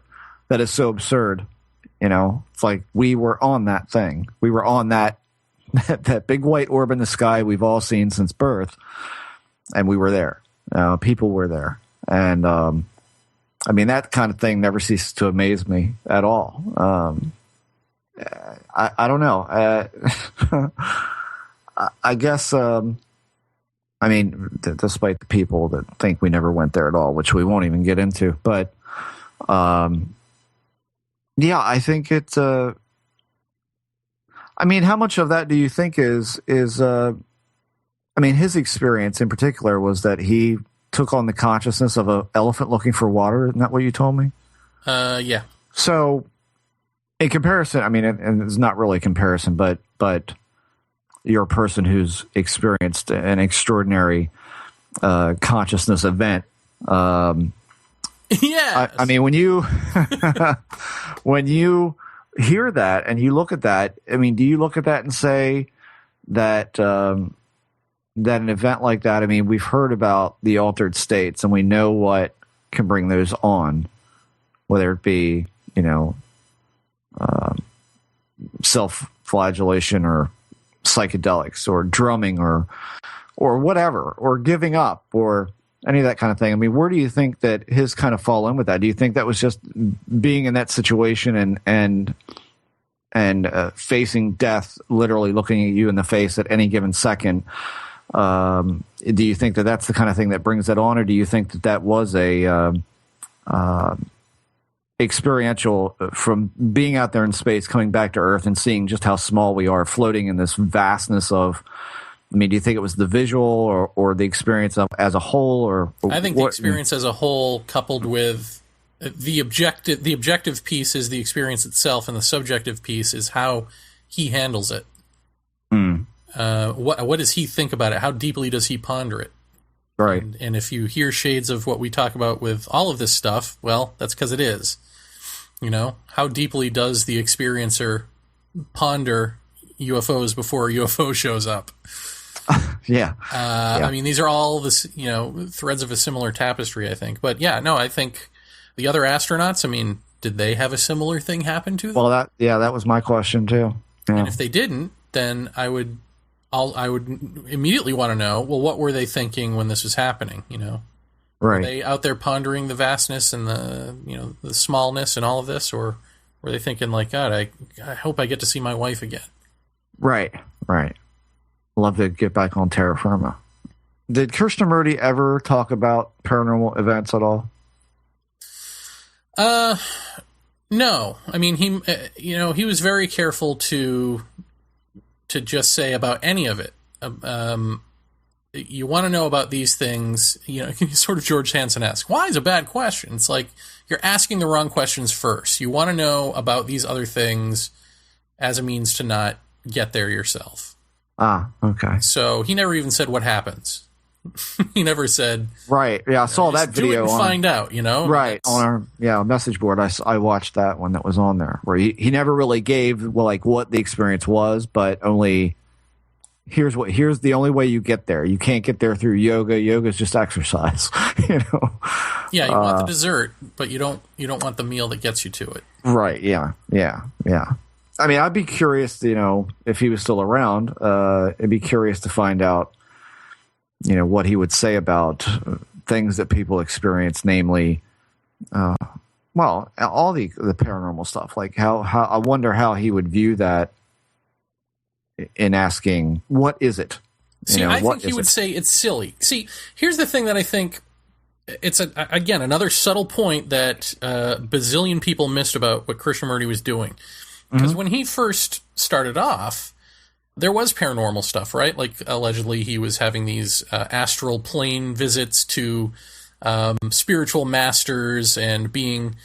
that is so absurd. It's like we were on that thing. We were on that big white orb in the sky we've all seen since birth, and we were there. People were there. And, that kind of thing never ceases to amaze me at all. I don't know. I guess, despite the people that think we never went there at all, which we won't even get into, but, yeah, I think it's, how much of that do you think is his experience in particular was that he took on the consciousness of an elephant looking for water? Isn't that what you told me? Yeah. So, in comparison, and it's not really a comparison, but you're a person who's experienced an extraordinary consciousness event. Yeah. When you when you hear that and you look at that, do you look at that and say that that an event like that? We've heard about the altered states, and we know what can bring those on, whether it be self-flagellation or psychedelics or drumming or whatever, or giving up or any of that kind of thing. Where do you think that his kind of fall in with that? Do you think that was just being in that situation and facing death, literally looking at you in the face at any given second? Do you think that that's the kind of thing that brings that on, or do you think that that was a experiential from being out there in space, coming back to Earth and seeing just how small we are, floating in this vastness of? Do you think it was the visual or the experience as a whole, or I think the experience as a whole, coupled with the objective. The objective piece is the experience itself, and the subjective piece is how he handles it. What does he think about it? How deeply does he ponder it? Right. And if you hear shades of what we talk about with all of this stuff, well, that's because it is. How deeply does the experiencer ponder UFOs before a UFO shows up? Yeah. These are all this, threads of a similar tapestry, I think. But yeah, no, I think the other astronauts, did they have a similar thing happen to them? Well, that was my question too. Yeah. And if they didn't, then I would immediately want to know, well, what were they thinking when this was happening? Right. Were they out there pondering the vastness and the smallness and all of this, or were they thinking like, God, I hope I get to see my wife again? Right. Love to get back on terra firma. Did Krishnamurti ever talk about paranormal events at all? No. He was very careful to just say about any of it. You want to know about these things, sort of George Hansen-esque. Why is a bad question? It's like you're asking the wrong questions first. You want to know about these other things as a means to not get there yourself. Ah, okay. So he never even said what happens. He never said. Right. Yeah, I saw that video. Do it and find out. Right on our message board. I watched that one that was on there where he never really gave what the experience was, but only here's the only way you get there. You can't get there through yoga. Yoga is just exercise. Yeah, you want the dessert, but you don't want the meal that gets you to it. Right. Yeah. I'd be curious, if he was still around. I'd be curious to find out, what he would say about things that people experience, namely, all the paranormal stuff. Like how I wonder how he would view that in asking, what is it? See, I think he would say it's silly. See, here's the thing that I think it's again another subtle point that bazillion people missed about what Krishnamurti was doing. Because when he first started off, there was paranormal stuff, right? Like, allegedly, he was having these astral plane visits to spiritual masters and being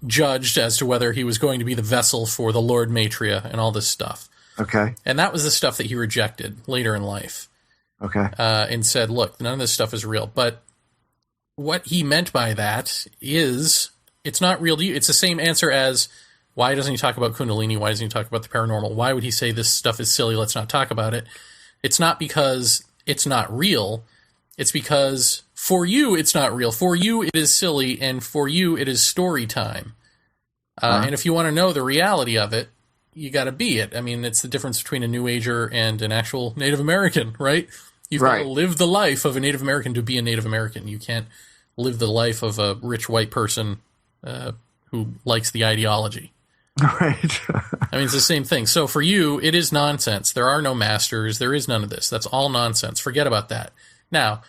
judged as to whether he was going to be the vessel for the Lord Maitreya and all this stuff. Okay. And that was the stuff that he rejected later in life. Okay. And said, look, none of this stuff is real. But what he meant by that is, it's not real to you. It's the same answer as, why doesn't he talk about Kundalini? Why doesn't he talk about the paranormal? Why would he say this stuff is silly? Let's not talk about it. It's not because it's not real. It's because for you, it's not real. For you, it is silly, and for you, it is story time. And if you want to know the reality of it, you got to be it. I mean, it's the difference between a New Ager and an actual Native American, right? You've got to live the life of a Native American to be a Native American. You can't live the life of a rich white person who likes the ideology. Right. I mean, it's the same thing. So for you, it is nonsense. There are no masters. There is none of this. That's all nonsense. Forget about that. Now,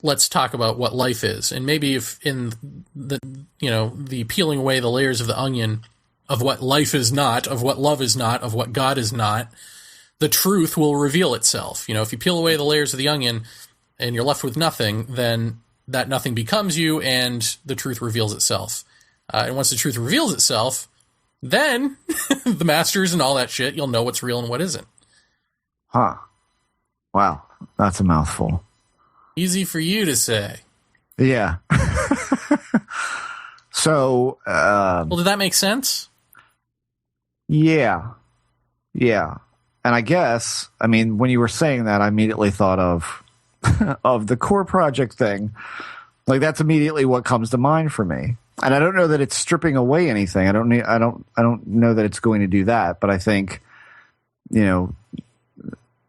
let's talk about what life is. And maybe if in the peeling away the layers of the onion of what life is not, of what love is not, of what God is not, the truth will reveal itself. If you peel away the layers of the onion and you're left with nothing, then that nothing becomes you and the truth reveals itself. And once the truth reveals itself, then the masters and all that shit, you'll know what's real and what isn't. Huh. Wow. That's a mouthful. Easy for you to say. Yeah. So, well, did that make sense? Yeah. Yeah. And I guess, I mean, when you were saying that, I immediately thought of the core project thing. Like, that's immediately what comes to mind for me. And I don't know that it's stripping away anything. I don't know that it's going to do that. But I think, when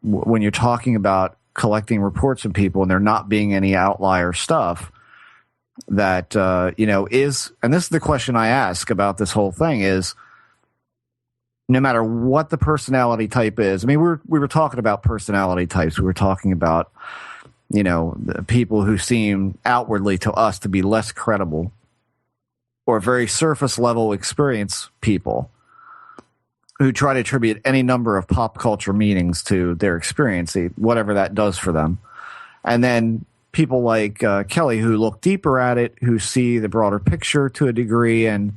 you're talking about collecting reports from people and there not being any outlier stuff, that is, and this is the question I ask about this whole thing is, no matter what the personality type is. I mean, we were talking about personality types. We were talking about the people who seem outwardly to us to be less credible, or very surface level experience people who try to attribute any number of pop culture meanings to their experience, whatever that does for them. And then people like Kelly, who look deeper at it, who see the broader picture to a degree and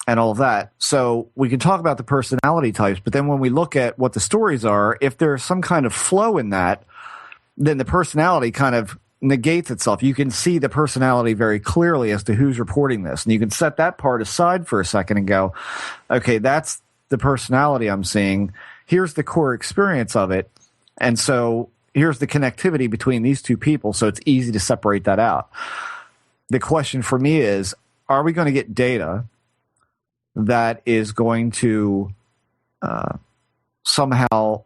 all of that. So we can talk about the personality types, but then when we look at what the stories are, if there's some kind of flow in that, then the personality kind of negates itself. You can see the personality very clearly as to who's reporting this. And you can set that part aside for a second and go, okay, that's the personality I'm seeing. Here's the core experience of it. And so here's the connectivity between these two people. So it's easy to separate that out. The question for me is, are we going to get data that is going to somehow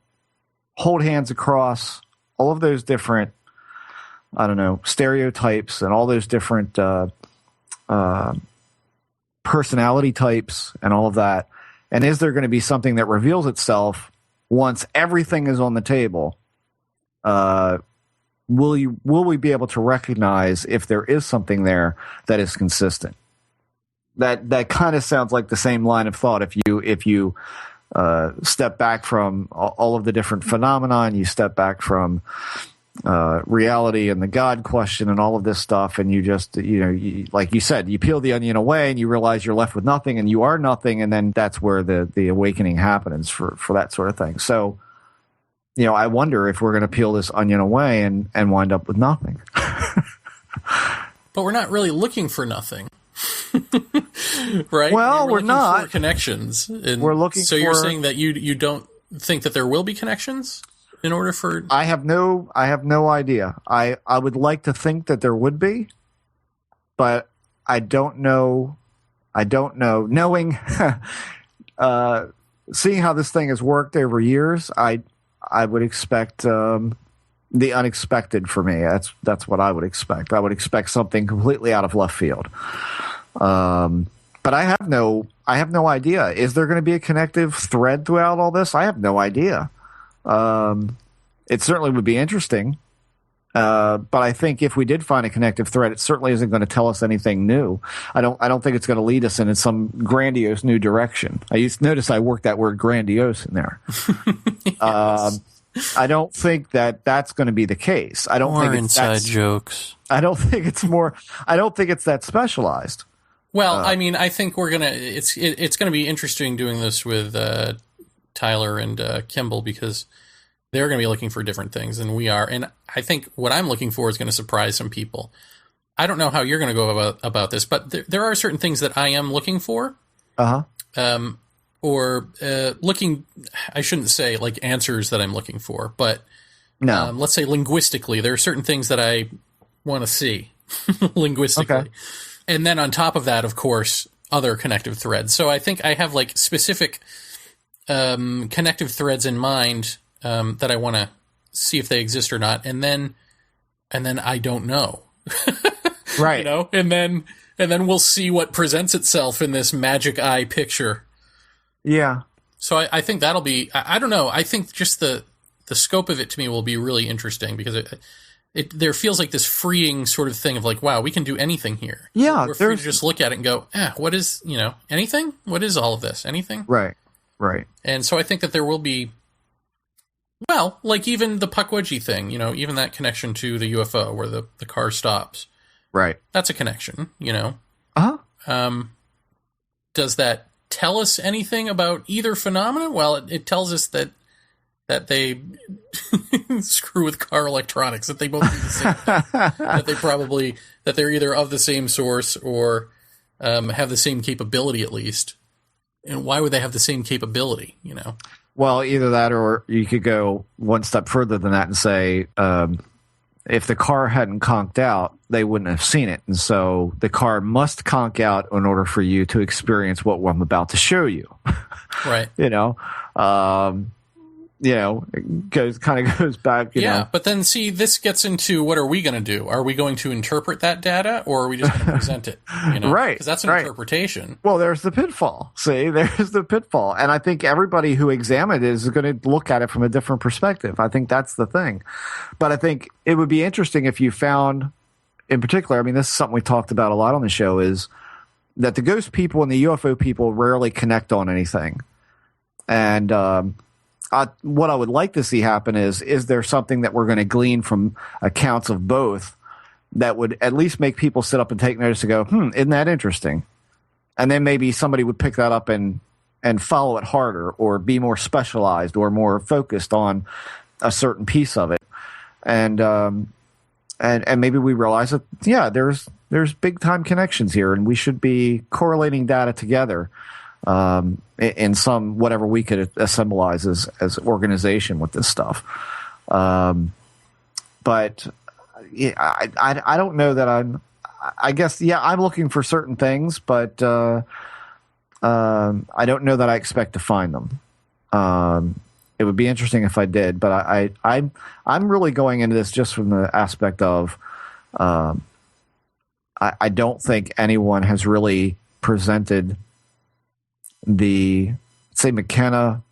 hold hands across all of those different, stereotypes and all those different personality types and all of that? And is there going to be something that reveals itself once everything is on the table? Will we be able to recognize if there is something there that is consistent? That kind of sounds like the same line of thought. If you step back from all of the different phenomena, and you step back from reality and the God question and all of this stuff, and you just, like you said, you peel the onion away and you realize you're left with nothing and you are nothing, and then that's where the awakening happens for that sort of thing. So, I wonder if we're going to peel this onion away and wind up with nothing. But we're not really looking for nothing. Right? Well, we're not. For connections. And we're looking so you're saying that you don't think that there will be connections in order for... I have no idea. I would like to think that there would be, but I don't know. Knowing, seeing how this thing has worked over years, I would expect the unexpected for me. That's what I would expect. I would expect something completely out of left field. But I have no idea. Is there going to be a connective thread throughout all this? I have no idea. It certainly would be interesting. But I think if we did find a connective thread, it certainly isn't going to tell us anything new. I don't think it's going to lead us in some grandiose new direction. I used to notice I worked that word grandiose in there. Yes. I don't think that's going to be the case. I don't think it's inside jokes. I don't think it's that specialized. Well, I mean, I think it's going to be interesting doing this with Tyler and Kimball, because they're going to be looking for different things than we are. And I think what I'm looking for is going to surprise some people. I don't know how you're going to go about this, but there are certain things that I am looking for. Or looking, I shouldn't say like answers that I'm looking for, but No. Let's say linguistically, there are certain things that I want to see linguistically. Okay. And then on top of that, of course, other connective threads. So I think I have like specific connective threads in mind that I want to see if they exist or not. And then I don't know. Right. You know, and then we'll see what presents itself in this magic eye picture. Yeah. So I think that'll be, I don't know. I think just the scope of it to me will be really interesting because there feels like this freeing sort of thing of like, wow, we can do anything here. Yeah. We're free to just look at it and go, what is, anything? What is all of this? Anything? Right. Right. And so I think that there will be, well, like even the Pukwudgie thing, even that connection to the UFO where the car stops. Right. That's a connection, Uh-huh. Does that tell us anything about either phenomenon? Well, it tells us that they screw with car electronics, that they both do the same thing. that they're either of the same source or have the same capability at least. And why would they have the same capability, Well, either that or you could go one step further than that and say, if the car hadn't conked out, they wouldn't have seen it. And so the car must conk out in order for you to experience what I'm about to show you. Right. It goes back. Yeah, but then see, this gets into what are we going to do? Are we going to interpret that data, or are we just going to present it? Right. Because that's an interpretation. Well, there's the pitfall. See, there's the pitfall. And I think everybody who examined it is going to look at it from a different perspective. I think that's the thing. But I think it would be interesting if you found, in particular, I mean, this is something we talked about a lot on the show, is that the ghost people and the UFO people rarely connect on anything. And what I would like to see happen is there something that we're going to glean from accounts of both that would at least make people sit up and take notice and go, isn't that interesting? And then maybe somebody would pick that up and follow it harder or be more specialized or more focused on a certain piece of it. And maybe we realize that, yeah, there's big time connections here and we should be correlating data together. In some whatever we could symbolize as organization with this stuff, but yeah, I don't know that I guess I'm looking for certain things, but I don't know that I expect to find them. It would be interesting if I did, but I'm really going into this just from the aspect of I don't think anyone has really presented say McKenna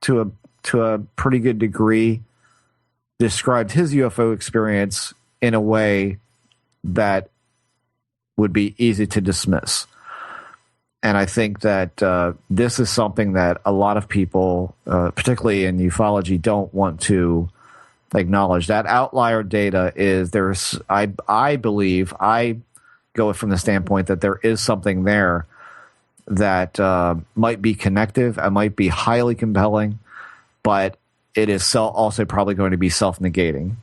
to a pretty good degree described his UFO experience in a way that would be easy to dismiss. And I think that this is something that a lot of people, particularly in ufology, don't want to acknowledge. That outlier data I believe, I go from the standpoint that there is something there that might be connective and might be highly compelling, but it is also probably going to be self-negating.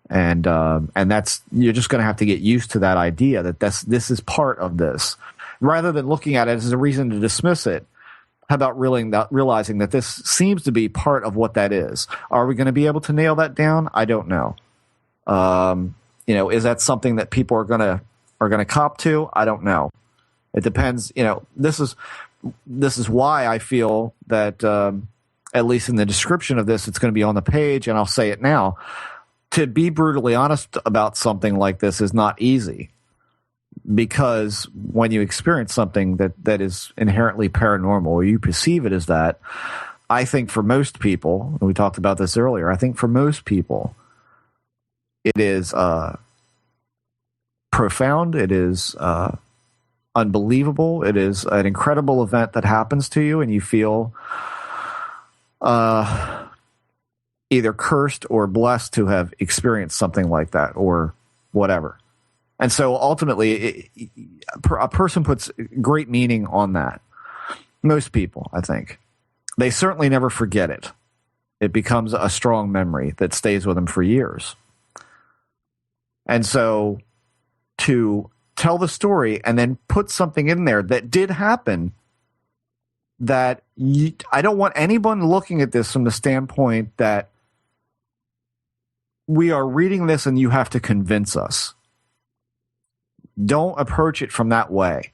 And that's, you're just going to have to get used to that idea that this is part of this. Rather than looking at it as a reason to dismiss it, how about realizing that this seems to be part of what that is? Are we going to be able to nail that down? I don't know. Is that something that people are going to cop to? I don't know. It depends. This is why I feel that at least in the description of this, it's going to be on the page, and I'll say it now. To be brutally honest about something like this is not easy, because when you experience something that is inherently paranormal, or you perceive it as that, I think for most people, and we talked about this earlier, I think for most people, it is profound. It is unbelievable. It is an incredible event that happens to you, and you feel either cursed or blessed to have experienced something like that, or whatever. And so ultimately, a person puts great meaning on that. Most people, I think. They certainly never forget it. It becomes a strong memory that stays with them for years. And so to tell the story and then put something in there that did happen, that I don't want anyone looking at this from the standpoint that we are reading this and you have to convince us. Don't approach it from that way.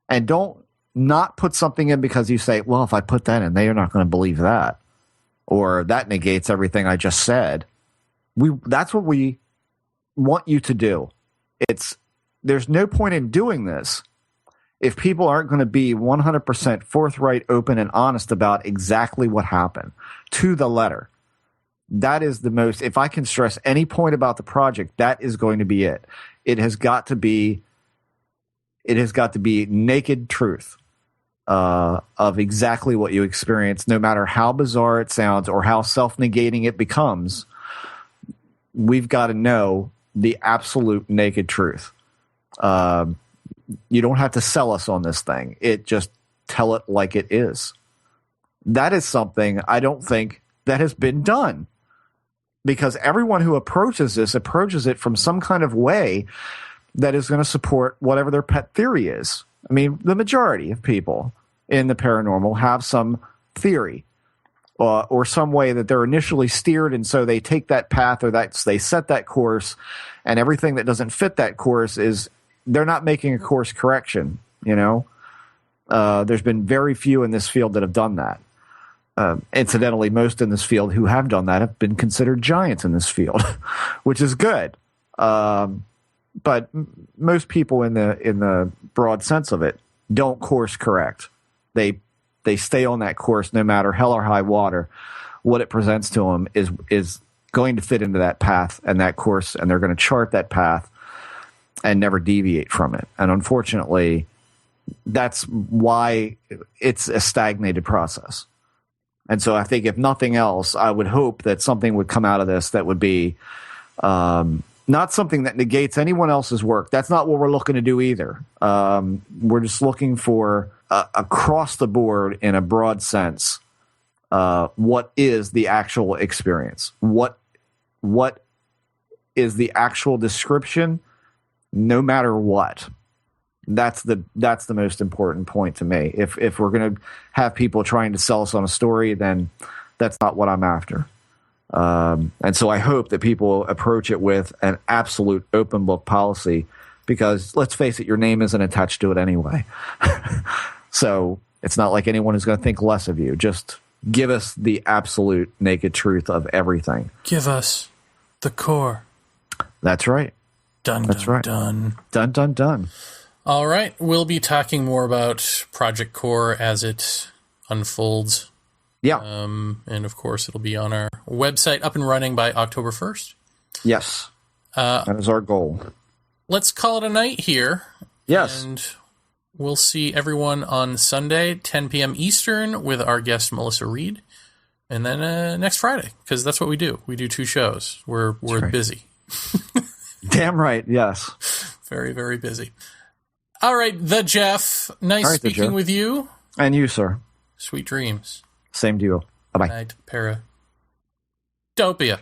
And don't not put something in because you say, well, if I put that in, they're not going to believe that. Or that negates everything I just said. That's what we want you to do. There's no point in doing this if people aren't going to be 100% forthright, open, and honest about exactly what happened to the letter. That is the most, if I can stress any point about the project, that is going to be it. It has got to be naked truth of exactly what you experience, no matter how bizarre it sounds or how self-negating it becomes. We've got to know the absolute naked truth. You don't have to sell us on this thing. Just tell it like it is. That is something I don't think that has been done, because everyone who approaches it from some kind of way that is going to support whatever their pet theory is. I mean, the majority of people in the paranormal have some theory or some way that they're initially steered, and so they take that path or they set that course, and everything that doesn't fit that course is they're not making a course correction. There's been very few in this field that have done that. Incidentally, most in this field who have done that have been considered giants in this field, which is good. But most people in the broad sense of it don't course correct. They stay on that course no matter hell or high water. What it presents to them is going to fit into that path and that course, and they're going to chart that path and never deviate from it. And unfortunately, that's why it's a stagnated process. And so I think if nothing else, I would hope that something would come out of this that would be not something that negates anyone else's work. That's not what we're looking to do either. We're just looking for across the board, in a broad sense, what is the actual experience? What is the actual description, no matter what? That's the most important point to me. If we're going to have people trying to sell us on a story, then that's not what I'm after. And so I hope that people approach it with an absolute open book policy, because let's face it, your name isn't attached to it anyway. So it's not like anyone is going to think less of you. Just give us the absolute naked truth of everything. Give us the core. That's right. That's right. Done. Done. All right. We'll be talking more about Project Core as it unfolds. Yeah. And of course, it'll be on our website up and running by October 1st. Yes. That is our goal. Let's call it a night here. Yes. And we'll see everyone on Sunday, 10 p.m. Eastern, with our guest, Melissa Reed. And then next Friday, because that's what we do. We do 2 shows. We're right. Busy. Damn right. Yes. Very, very busy. All right. The Jeff. Nice speaking with you. And you, sir. Sweet dreams. Same to you. Bye-bye. Night, Paratopia.